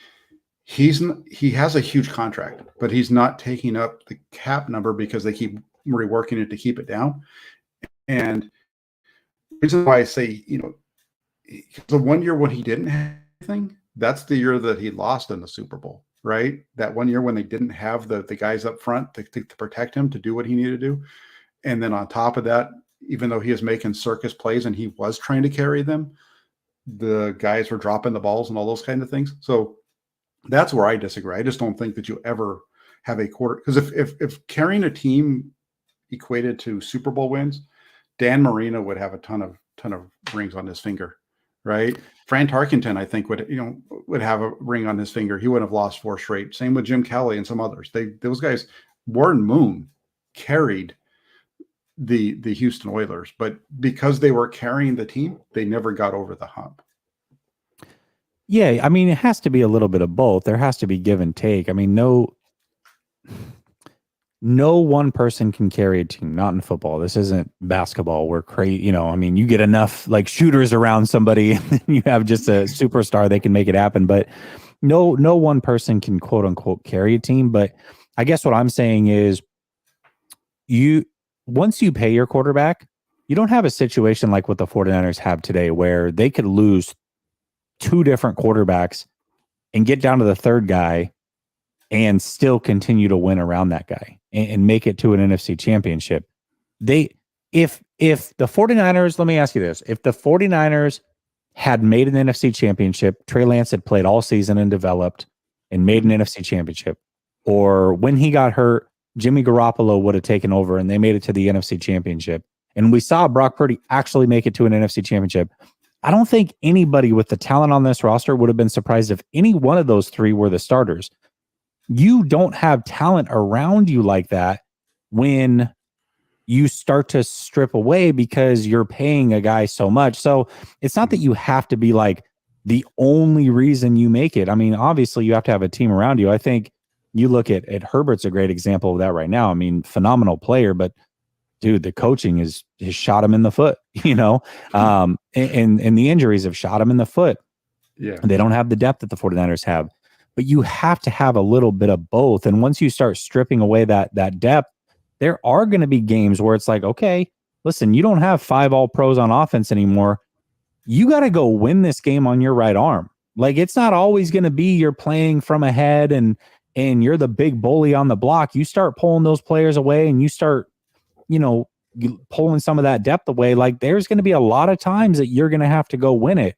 he has a huge contract, but he's not taking up the cap number because they keep reworking it to keep it down. And the reason why I say, the one year when he didn't have anything, that's the year that he lost in the Super Bowl, right? That one year when they didn't have the guys up front to protect him, to do what he needed to do. And then on top of that, even though he was making circus plays and he was trying to carry them, the guys were dropping the balls and all those kind of things. So that's where I disagree. I just don't think that you ever have a quarter, because if carrying a team equated to Super Bowl wins, Dan Marino would have a ton of rings on his finger, right? Fran Tarkenton, I think, would have a ring on his finger. He would have lost 4 straight. Same with Jim Kelly and some others. Those guys, Warren Moon carried the Houston Oilers, but because they were carrying the team, they never got over the hump. Yeah, I mean, it has to be a little bit of both. There has to be give and take. I mean, no one person can carry a team, not in football. This isn't basketball where you get enough like shooters around somebody and then you have just a superstar, they can make it happen. But no one person can quote unquote carry a team. But I guess what I'm saying is once you pay your quarterback, you don't have a situation like what the 49ers have today where they could lose 2 different quarterbacks and get down to the third guy and still continue to win around that guy and make it to an NFC championship. If the 49ers, let me ask you this, if the 49ers had made an NFC championship, Trey Lance had played all season and developed and made an NFC championship, or when he got hurt, Jimmy Garoppolo would have taken over and they made it to the NFC championship, and we saw Brock Purdy actually make it to an NFC championship, I don't think anybody with the talent on this roster would have been surprised if any one of those 3 were the starters. You don't have talent around you like that when you start to strip away because you're paying a guy so much. So it's not that you have to be like the only reason you make it. I mean, obviously you have to have a team around you. I think you look at Herbert's a great example of that right now. I mean, phenomenal player, but dude, the coaching has shot him in the foot, and the injuries have shot him in the foot. Yeah. They don't have the depth that the 49ers have. But you have to have a little bit of both. And once you start stripping away that depth, there are going to be games where it's like, okay, listen, you don't have 5 all-pros on offense anymore. You got to go win this game on your right arm. Like, it's not always going to be you're playing from ahead and you're the big bully on the block. You start pulling those players away and you start, pulling some of that depth away. Like, there's going to be a lot of times that you're going to have to go win it.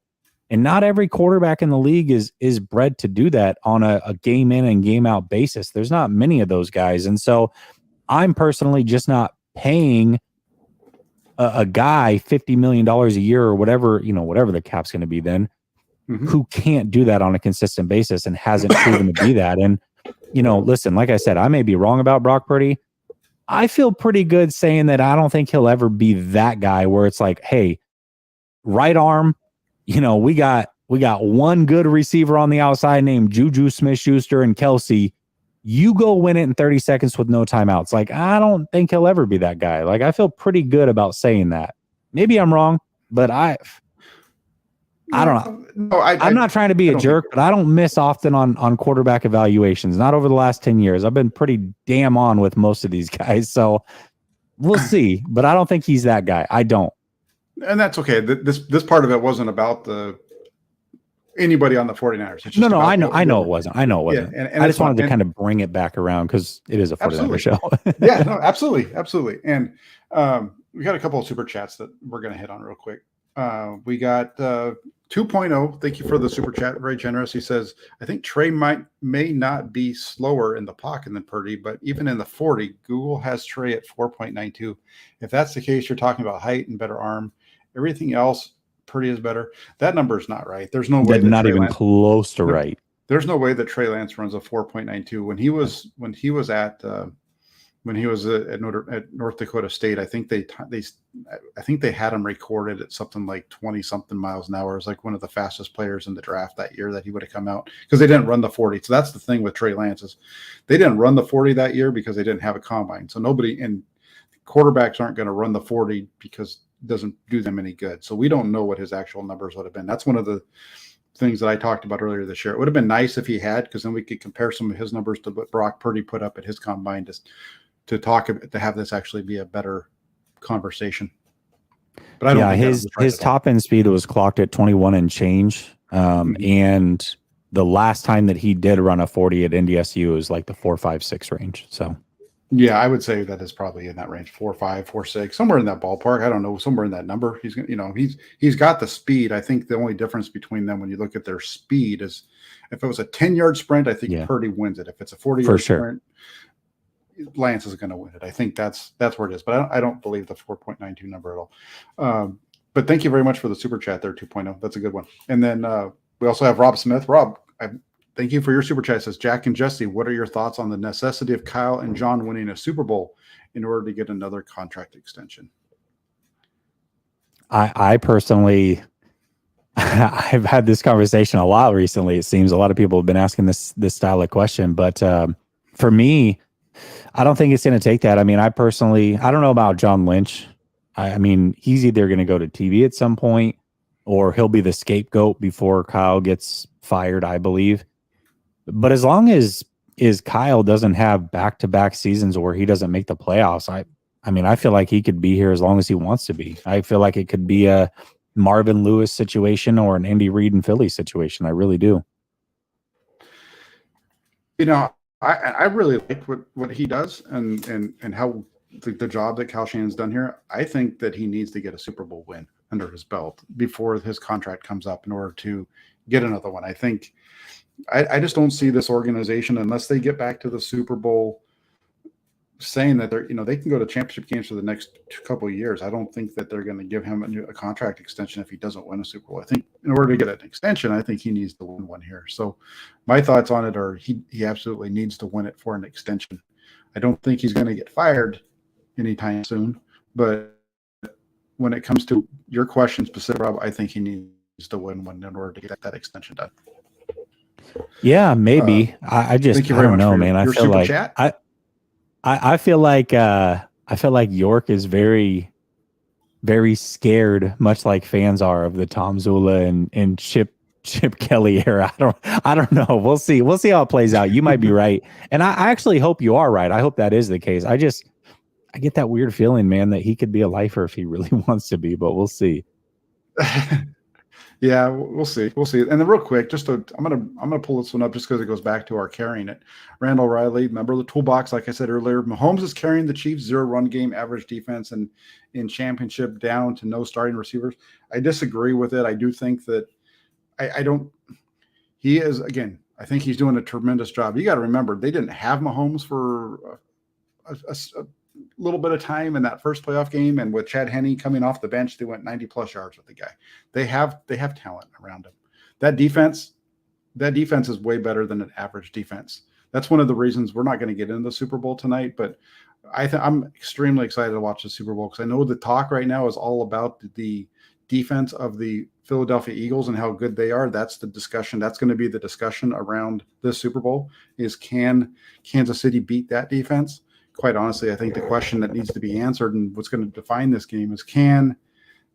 And not every quarterback in the league is bred to do that on a game in and game out basis. There's not many of those guys. And so I'm personally just not paying a guy $50 million a year or whatever the cap's going to be then, who can't do that on a consistent basis and hasn't proven to be that. And, listen, like I said, I may be wrong about Brock Purdy. I feel pretty good saying that I don't think he'll ever be that guy where it's like, hey, right arm, we got one good receiver on the outside named Juju Smith-Schuster and Kelsey. You go win it in 30 seconds with no timeouts. Like, I don't think he'll ever be that guy. Like, I feel pretty good about saying that. Maybe I'm wrong, but I don't know. No, I'm not trying to be a jerk, but I don't miss often on quarterback evaluations. Not over the last 10 years. I've been pretty damn on with most of these guys. So we'll see, but I don't think he's that guy. I don't. And that's okay. This part of it wasn't about anybody on the 49ers. It's just I know it wasn't. I know it wasn't. Yeah, and I just wanted to kind of bring it back around because it is a 49ers show. Yeah, no, absolutely. And we got a couple of super chats that we're going to hit on real quick. We got 2.0. Thank you for the super chat. Very generous. He says, I think Trey may not be slower in the pocket than Purdy, but even in the 40, Google has Trey at 4.92. If that's the case, you're talking about height and better arm. Everything else, Purdy is better. That number is not right. There's no way. Not even close to right. There's no way that Trey Lance runs a 4.92. When he was at North Dakota State, I think they had him recorded at something like 20 something miles an hour. It was like one of the fastest players in the draft that year that he would have come out, because they didn't run the 40. So that's the thing with Trey Lance, is they didn't run the 40 that year because they didn't have a combine. So quarterbacks aren't going to run the 40 because it doesn't do them any good. So we don't know what his actual numbers would have been. That's one of the things that I talked about earlier this year. It would have been nice if he had, because then we could compare some of his numbers to what Brock Purdy put up at his combine to have this actually be a better conversation. But I don't think his top end speed was clocked at 21 and change. And the last time that he did run a 40 at NDSU was like the 4.56 range. So yeah, I would say that is probably in that range, 4.5, 4.6, somewhere in that ballpark. I don't know, somewhere in that number. He's got the speed. I think the only difference between them when you look at their speed is if it was a 10-yard sprint, I think Purdy wins it. If it's a 40-yard sprint, Lance is going to win it. I think that's where it is. But I don't believe the 4.92 number at all. But thank you very much for the super chat there, 2.0. That's a good one. And then we also have Rob Smith. Rob, thank you for your super chat. It says, Jack and Jessie, what are your thoughts on the necessity of Kyle and John winning a Super Bowl in order to get another contract extension? I personally, I've had this conversation a lot recently. It seems a lot of people have been asking this style of question, but for me, I don't think it's going to take that. I mean, I don't know about John Lynch. I mean, he's either going to go to TV at some point or he'll be the scapegoat before Kyle gets fired, I believe. But as long as Kyle doesn't have back-to-back seasons where he doesn't make the playoffs, I mean, I feel like he could be here as long as he wants to be. I feel like it could be a Marvin Lewis situation or an Andy Reid and Philly situation. I really do. I really like what he does and how the job that Kyle Shanahan's done here. I think that he needs to get a Super Bowl win under his belt before his contract comes up in order to get another one. I think I just don't see this organization, unless they get back to the Super Bowl, saying that they can go to championship games for the next couple of years. I don't think that they're going to give him a contract extension if he doesn't win a Super Bowl. I think in order to get an extension, I think he needs to win one here. So my thoughts on it are he absolutely needs to win it for an extension. I don't think he's going to get fired anytime soon, but when it comes to your question specific, Rob, I think he needs to win one in order to get that extension done. Yeah, maybe. I don't know, man. I feel like I feel like York is very very scared, much like fans are, of the Tom Zula and Chip Kelly era. I don't know. We'll see. We'll see how it plays out. You might be right. And I actually hope you are right. I hope that is the case. I get that weird feeling, man, that he could be a lifer if he really wants to be, but we'll see. Yeah, we'll see. We'll see. And then real quick, I'm gonna pull this one up just because it goes back to our carrying it. Randall Riley, member of the toolbox, like I said earlier. Mahomes is carrying the Chiefs 0 run game, average defense, and in championship down to no starting receivers. I disagree with it. I do think that I don't. He is, again. I think he's doing a tremendous job. You got to remember they didn't have Mahomes for a little bit of time in that first playoff game, and with Chad Henne coming off the bench, they went 90+ yards with the guy. They have talent around him. That defense is way better than an average defense. That's one of the reasons we're not going to get into the Super Bowl tonight, but I'm extremely excited to watch the Super Bowl because I know the talk right now is all about the defense of the Philadelphia Eagles and how good they are. That's the discussion. That's going to be the discussion around this Super Bowl is, can Kansas City beat that defense? Quite honestly, I think the question that needs to be answered and what's going to define this game is, can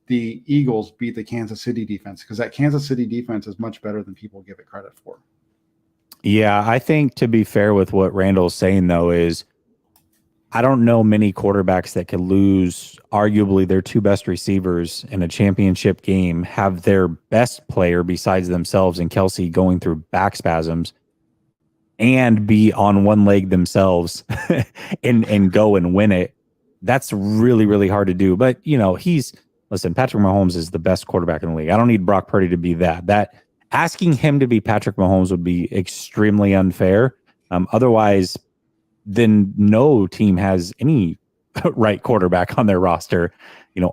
the Eagles beat the Kansas City defense? Because that Kansas City defense is much better than people give it credit for. Yeah, I think, to be fair with what Randall's saying, though, is I don't know many quarterbacks that could lose arguably their two best receivers in a championship game, have their best player besides themselves and Kelsey going through back spasms, and be on one leg themselves and go and win it. That's really, really hard to do. But, listen, Patrick Mahomes is the best quarterback in the league. I don't need Brock Purdy to be that. Asking him to be Patrick Mahomes would be extremely unfair. Otherwise, then no team has any right quarterback on their roster.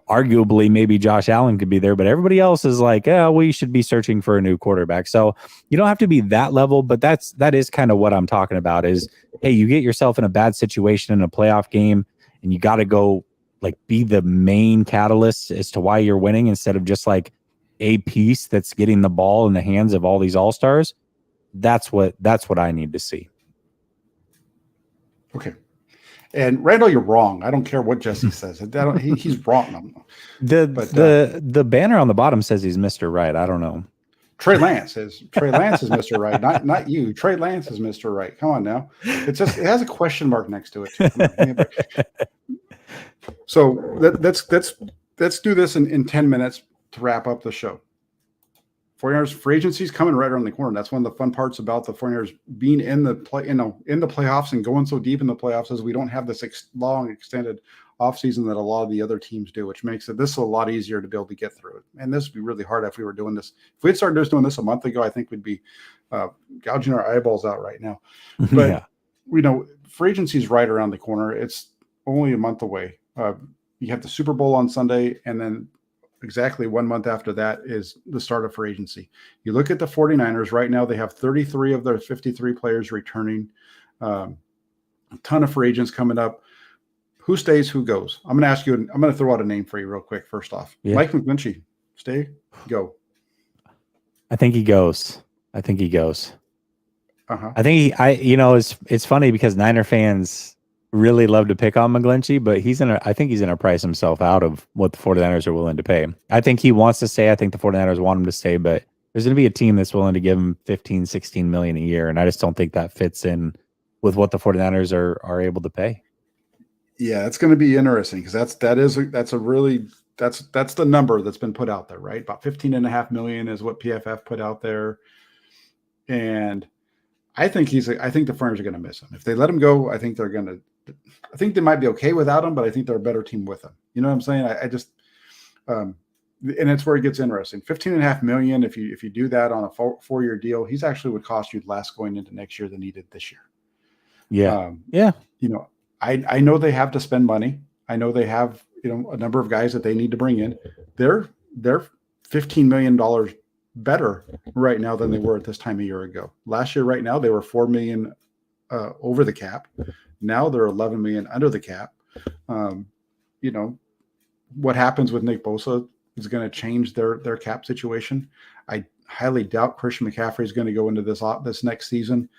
Arguably maybe Josh Allen could be there, but everybody else is like, we should be searching for a new quarterback. So you don't have to be that level, but that is kind of what I'm talking about is, hey, you get yourself in a bad situation in a playoff game and you got to go be the main catalyst as to why you're winning instead of just a piece that's getting the ball in the hands of all these all-stars. That's what I need to see. Okay. And Randall, you're wrong. I don't care what Jessie says. He's wrong. The banner on the bottom says he's Mr. Right. I don't know. Trey Lance is Mr. Right, not you. Trey Lance is Mr. Right. Come on now. It has a question mark next to it. So let's do this in 10 minutes to wrap up the show. 49ers free agency is coming right around the corner. That's one of the fun parts about the 49ers being in the playoffs and going so deep in the playoffs, is we don't have this long extended offseason that a lot of the other teams do, which makes this a lot easier to be able to get through it. And this would be really hard if we were doing this. If we had started just doing this a month ago, I think we'd be gouging our eyeballs out right now. But free agency is right around the corner. It's only a month away. You have the Super Bowl on Sunday, and then exactly 1 month after that is the start of free agency. You look at the 49ers right now, they have 33 of their 53 players returning. A ton of free agents coming up. Who stays, who goes? I'm going to ask you, I'm going to throw out a name for you real quick. First off, Mike McGlinchey, stay, go. I think he goes. I think he, it's funny because Niner fans really love to pick on McGlinchey, but I think he's going to price himself out of what the 49ers are willing to pay. I think he wants to stay. I think the 49ers want him to stay, but there's going to be a team that's willing to give him 15, 16 million a year. And I just don't think that fits in with what the 49ers are able to pay. Yeah, it's going to be interesting because that's the number that's been put out there, right? About 15.5 million is what PFF put out there. And I think the 49ers are going to miss him. If they let him go, I think they might be okay without him, but I think they're a better team with him. You know what I'm saying? I just, and it's where it gets interesting. 15.5 million. If you do that on a 4-year deal, he's actually would cost you less going into next year than he did this year. Yeah. I know they have to spend money. I know they have, a number of guys that they need to bring in. They're $15 million better right now than they were at this time a year ago. Last year, right now, they were $4 million over the cap. Now they're $11 million under the cap. What happens with Nick Bosa is going to change their cap situation. I highly doubt Christian McCaffrey is going to go into this next season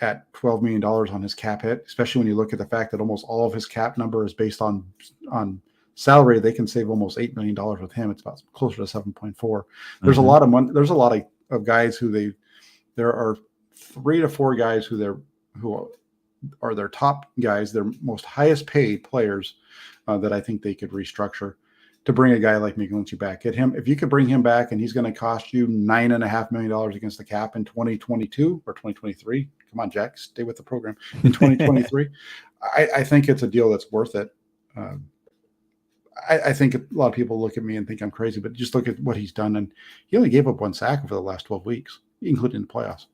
at $12 million on his cap hit, especially when you look at the fact that almost all of his cap number is based on salary, they can save almost $8 million with him. It's about closer to 7.4. There's a lot of money. There's a lot of guys there are 3 to 4 guys who are their top guys, their most highest paid players that I think they could restructure to bring a guy like McGlinchey back. Get him, if you could bring him back and he's going to cost you $9.5 million against the cap in 2022 or 2023. Come on, Jack, stay with the program in 2023. I think it's a deal that's worth it. I think a lot of people look at me and think I'm crazy, but just look at what he's done. And he only gave up 1 sack over the last 12 weeks, including the playoffs.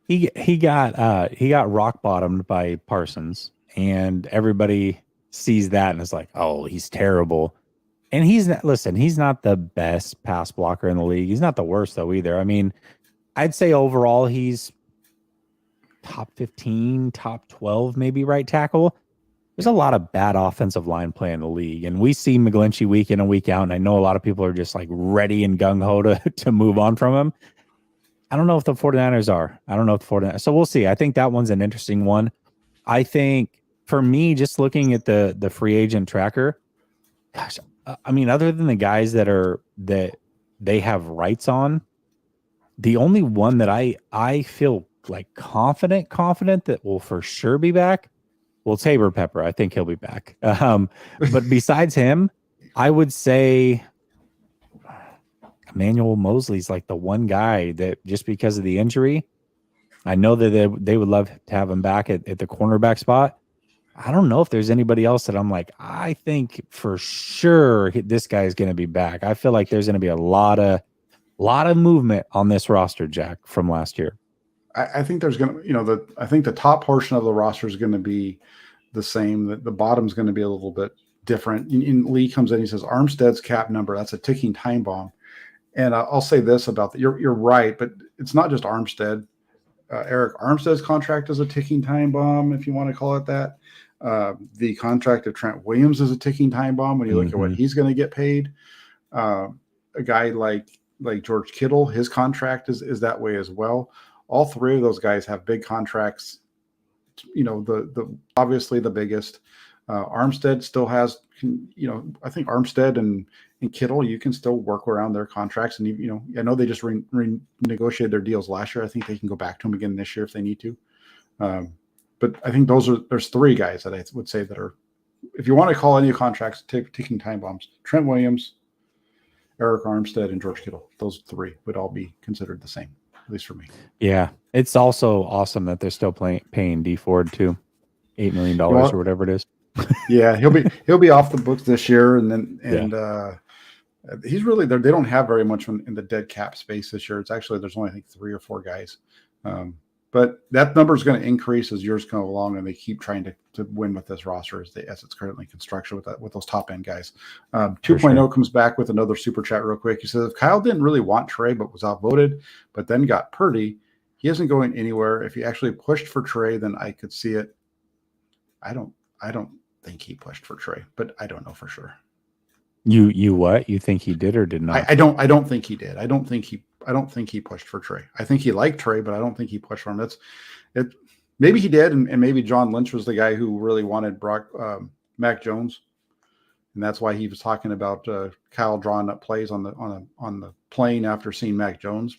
He got rock bottomed by Parsons, and everybody sees that and is like, oh, he's terrible. And he's not the best pass blocker in the league. He's not the worst though either. I mean, I'd say overall he's top 15, top 12, maybe right tackle. There's a lot of bad offensive line play in the league, and we see McGlinchey week in and week out. And I know a lot of people are just like ready and gung ho to move on from him. I don't know if the 49ers are. So we'll see. I think that one's an interesting one. I think for me, just looking at the free agent tracker, gosh, I mean, other than the guys that they have rights on, the only one that I feel like confident that will for sure be back, well, Tabor Pepper. I think he'll be back. But besides him, I would say Emmanuel Mosley's like the one guy that, just because of the injury, I know that they would love to have him back at the cornerback spot. I don't know if there's anybody else that I'm like, I think for sure this guy is going to be back. I feel like there's going to be a lot of movement on this roster, Jack, from last year. I think there's going to, I think the top portion of the roster is going to be the same. The bottom's going to be a little bit different. Lee comes in, he says Armstead's cap number, that's a ticking time bomb. And I'll say this about that. You're right, but it's not just Armstead. Eric Armstead's contract is a ticking time bomb, if you want to call it that. The contract of Trent Williams is a ticking time bomb when you look at what he's going to get paid. A guy like George Kittle, his contract is that way as well. All 3 of those guys have big contracts. The obviously the biggest. Armstead still has, I think Armstead and Kittle, you can still work around their contracts. And, I know they just renegotiated their deals last year. I think they can go back to them again this year if they need to. But I think there's 3 guys that I would say that are, if you want to call any contracts ticking time bombs, Trent Williams, Eric Armstead, and George Kittle. Those 3 would all be considered the same, at least for me. Yeah. It's also awesome that they're still paying D Ford too, $8 million or whatever it is. Yeah, he'll be off the books this year, he's really there. They don't have very much in the dead cap space this year. It's actually, there's only I think 3 or 4 guys, but that number is going to increase as years go along, and they keep trying to win with this roster as it's currently constructed with those top end guys. 2.0 comes back with another super chat real quick. He says, if Kyle didn't really want Trey but was outvoted, but then got Purdy, he isn't going anywhere. If he actually pushed for Trey, then I could see it. I don't think he pushed for Trey, but I don't know for sure. You what? You think he did or did not? I don't think he did. I don't think he pushed for Trey. I think he liked Trey, but I don't think he pushed for him. Maybe he did, and maybe John Lynch was the guy who really wanted Mac Jones, and that's why he was talking about Kyle drawing up plays on the plane after seeing Mac Jones,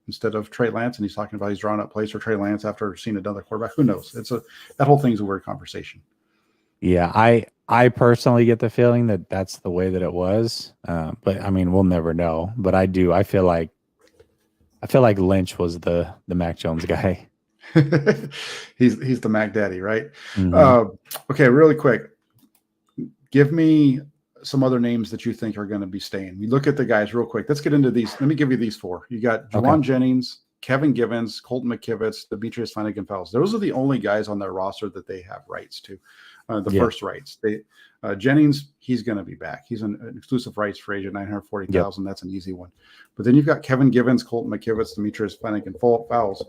instead of Trey Lance, and he's talking about he's drawing up plays for Trey Lance after seeing another quarterback. Who knows? That whole thing's a weird conversation. Yeah, I personally get the feeling that that's the way that it was, but I mean, we'll never know. But I feel like Lynch was the Mac Jones guy. he's the Mac Daddy, right? Okay, really quick, give me some other names that you think are going to be staying. We look at the guys real quick. Let's get into these. Let me give you these 4. You got Jawan Jennings, Kevin Givens, Colton McKivitz, Demetrius Flanagan-Fowles. Those are the only guys on their roster that they have rights to. First rights. Jennings, he's going to be back. He's an exclusive rights free agent, $940,000. Yep. That's an easy one. But then you've got Kevin Givens, Colton McKivitz, Demetrius Flanagan-Fowles.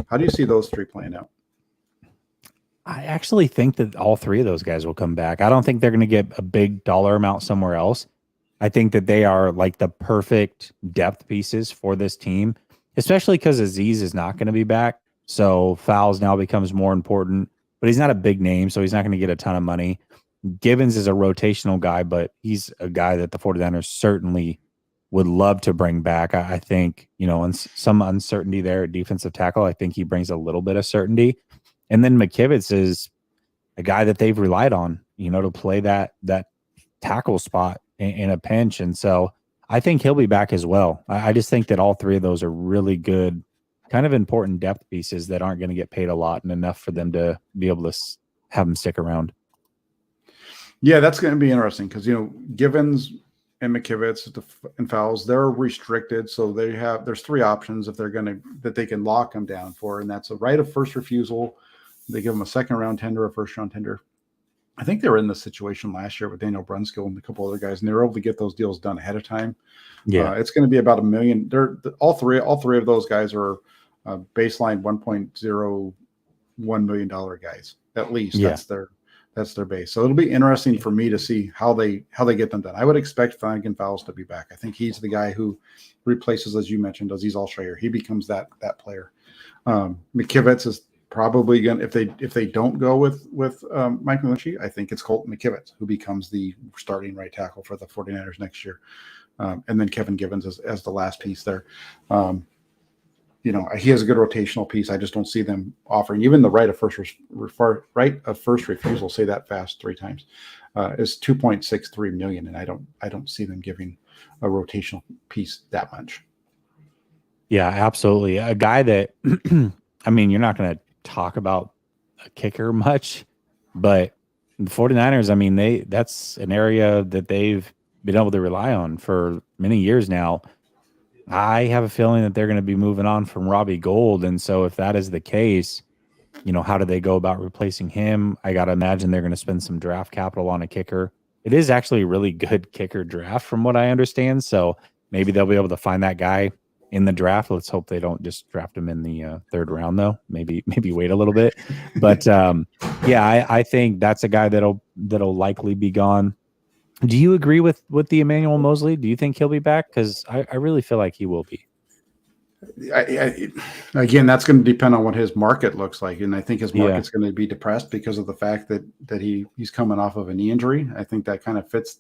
How do you see those 3 playing out? I actually think that all 3 of those guys will come back. I don't think they're going to get a big dollar amount somewhere else. I think that they are like the perfect depth pieces for this team, especially because Azeez is not going to be back. So Fowles now becomes more important, but he's not a big name, so he's not going to get a ton of money. Givens is a rotational guy, but he's a guy that the 49ers certainly would love to bring back. I think, some uncertainty there at defensive tackle. I think he brings a little bit of certainty. And then McKivitz is a guy that they've relied on, to play that tackle spot in a pinch. And so I think he'll be back as well. I just think that all three of those are really good, kind of important depth pieces that aren't going to get paid a lot and enough for them to be able to have them stick around. Yeah, that's going to be interesting because, Givens and McKivitz and Fowles, they're restricted. So there's three options that they can lock them down for. And that's a right of first refusal. They give them a second round tender, a first round tender. I think they were in this situation last year with Daniel Brunskill and a couple other guys, and they were able to get those deals done ahead of time. Yeah, it's going to be about $1 million. All three of those guys are baseline $1.01 million guys at least. Yeah. That's their base. So it'll be interesting for me to see how they get them done. I would expect Flanagan Fowles to be back. I think he's the guy who replaces, as you mentioned, Azeez Al-Shaair. He becomes that player. McKivitz is probably going to, if they don't go with Mike McGlinchey, I think it's Colton McKivitz who becomes the starting right tackle for the 49ers next year. And then Kevin Givens as the last piece there. He has a good rotational piece. I just don't see them offering even the right of first refusal. Say that fast 3 times is $2.63 million, and I don't see them giving a rotational piece that much. Yeah, absolutely. A guy that I mean, you're not going to talk about a kicker much, but the 49ers, I mean, that's an area that they've been able to rely on for many years now. I have a feeling that they're going to be moving on from Robbie Gould. And so if that is the case, how do they go about replacing him? I got to imagine they're going to spend some draft capital on a kicker. It is actually a really good kicker draft from what I understand. So maybe they'll be able to find that guy in the draft. Let's hope they don't just draft him in the third round though. Maybe wait a little bit. But I think that's a guy that'll likely be gone. Do you agree with the Emmanuel Mosley? Do you think he'll be back? Because I really feel like he will be. Again, that's going to depend on what his market looks like, and I think his market's going to be depressed because of the fact that he's coming off of a knee injury. I think that kind of fits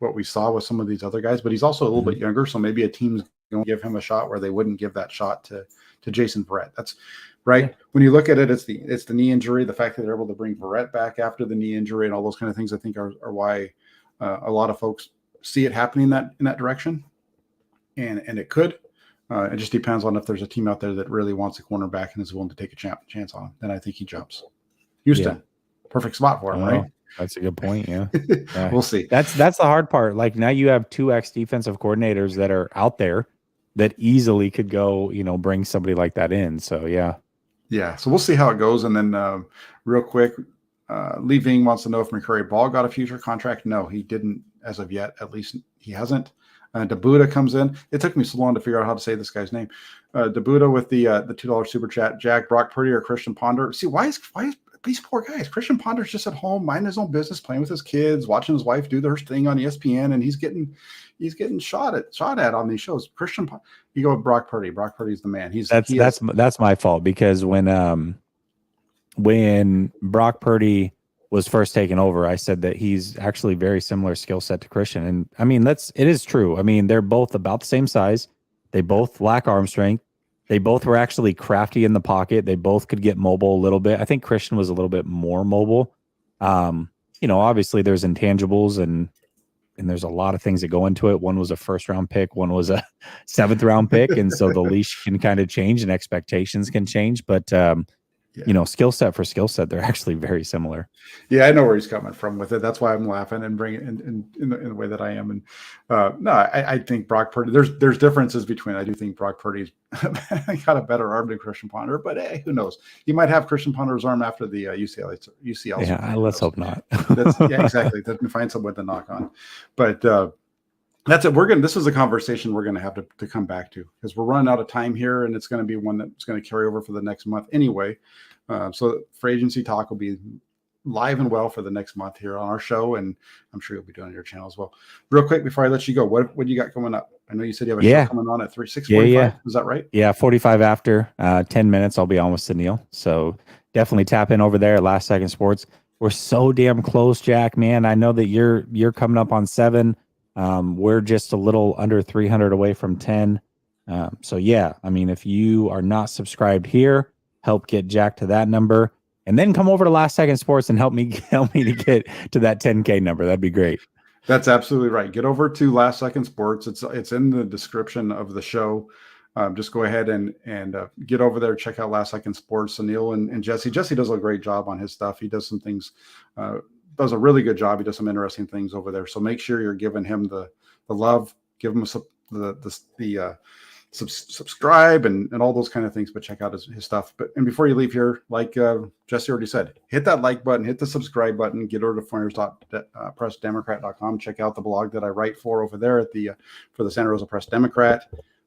what we saw with some of these other guys, but he's also a little bit younger, so maybe a team's going to give him a shot where they wouldn't give that shot to Jason Verrett. That's right. Yeah. When you look at it, it's the knee injury, the fact that they're able to bring Verrett back after the knee injury, and all those kind of things. I think are why. A lot of folks see it happening in that direction, and it could. It just depends on if there's a team out there that really wants a cornerback and is willing to take a chance on him. Then I think he jumps. Houston, perfect spot for him, right? That's a good point. Yeah, we'll see. That's the hard part. Like now you have 2 ex-defensive coordinators that are out there that easily could go, bring somebody like that in. So yeah. So we'll see how it goes, and then real quick. Lee Ving wants to know if McCurry Ball got a future contract. No, he didn't as of yet. At least he hasn't. Dabuda comes in. It took me so long to figure out how to say this guy's name. Dabuda with the $2 super chat. Jack, Brock Purdy, or Christian Ponder. See, why is these poor guys? Christian Ponder's just at home, minding his own business, playing with his kids, watching his wife do their thing on ESPN, and he's getting shot at on these shows. You go with Brock Purdy. Brock Purdy's the man. That's my fault because when Brock Purdy was first taken over, I said that he's actually very similar skill set to Christian. And I mean, it is true. I mean, they're both about the same size. They both lack arm strength. They both were actually crafty in the pocket. They both could get mobile a little bit. I think Christian was a little bit more mobile. Obviously there's intangibles and there's a lot of things that go into it. One was a 1st round pick. One was a 7th round pick. And so the leash can kind of change and expectations can change. But, skill set for skill set, they're actually very similar. Yeah, I know where he's coming from with it. That's why I'm laughing and bringing it in the way that I am. And I think Brock Purdy. There's differences between. I do think Brock Purdy's got a better arm than Christian Ponder, but hey, who knows? You might have Christian Ponder's arm after the UCL. Yeah, let's hope not. Exactly. Then find someone to knock on, but. That's it. This is a conversation we're going to have to come back to because we're running out of time here, and it's going to be one that's going to carry over for the next month anyway. So free agency talk will be live and well for the next month here on our show, and I'm sure you'll be doing it on your channel as well. Real quick before I let you go, what do you got coming up? I know you said you have a show coming on at 6:45. Yeah. Is that right? Yeah, 45 after 10 minutes. I'll be on with Sunil. So definitely tap in over there at Last Second Sports. We're so damn close, Jack, man. I know that you're coming up on 7. We're just a little under 300 away from 10. So yeah, I mean, if you are not subscribed here, help get Jack to that number, and then come over to Last Second Sports and help me to get to that 10K number. That'd be great. That's absolutely right. Get over to Last Second Sports. It's in the description of the show. Just go ahead and get over there. Check out Last Second Sports. Anil and Jessie. Jessie does a great job on his stuff. He does some things, does a really good job. He does some interesting things over there. So make sure you're giving him the love. Give him subscribe and all those kind of things. But check out his stuff. And before you leave here, like Jessie already said, hit that like button, hit the subscribe button, get over to foreigners.pressdemocrat.com. Check out the blog that I write for over there at for the Santa Rosa Press Democrat.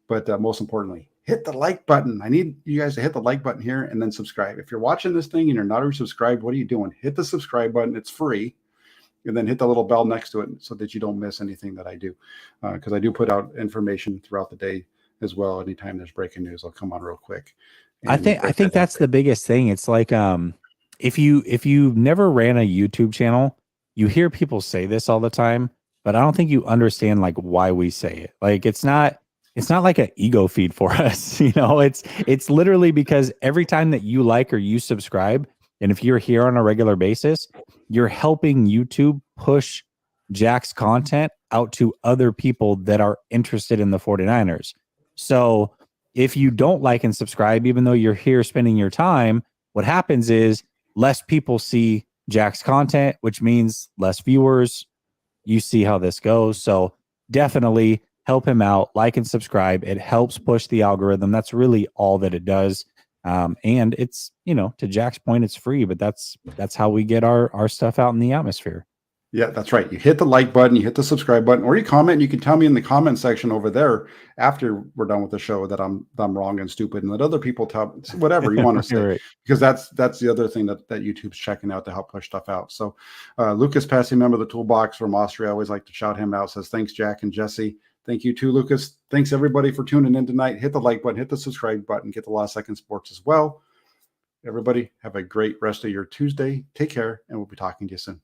But most importantly, hit the like button. I need you guys to hit the like button here and then subscribe. If you're watching this thing and you're not already subscribed, what are you doing? Hit the subscribe button. It's free. And then hit the little bell next to it so that you don't miss anything that I do. Because I do put out information throughout the day as well. Anytime there's breaking news, I'll come on real quick. I think that's the biggest thing. It's like if you never ran a YouTube channel, you hear people say this all the time, but I don't think you understand like why we say it. Like it's not like an ego feed for us. It's literally because every time that you like or you subscribe, and if you're here on a regular basis, you're helping YouTube push Jack's content out to other people that are interested in the 49ers. So if you don't like and subscribe, even though you're here spending your time, what happens is less people see Jack's content, which means less viewers. You see how this goes. So definitely help him out, like and subscribe. It helps push the algorithm. That's really all that it does. And it's, to Jack's point, it's free, but that's how we get our stuff out in the atmosphere. Yeah, that's right. You hit the like button, you hit the subscribe button, or you comment. And you can tell me in the comment section over there after we're done with the show that I'm wrong and stupid, and let other people tell whatever you want to say, Right. Because that's the other thing that YouTube's checking out to help push stuff out. So Lucas Passy, member of the Toolbox from Austria, I always like to shout him out. Says thanks, Jack and Jessie. Thank you too, Lucas. Thanks everybody for tuning in tonight. Hit the like button, hit the subscribe button, get the Last Second Sports as well. Everybody have a great rest of your Tuesday. Take care, and we'll be talking to you soon.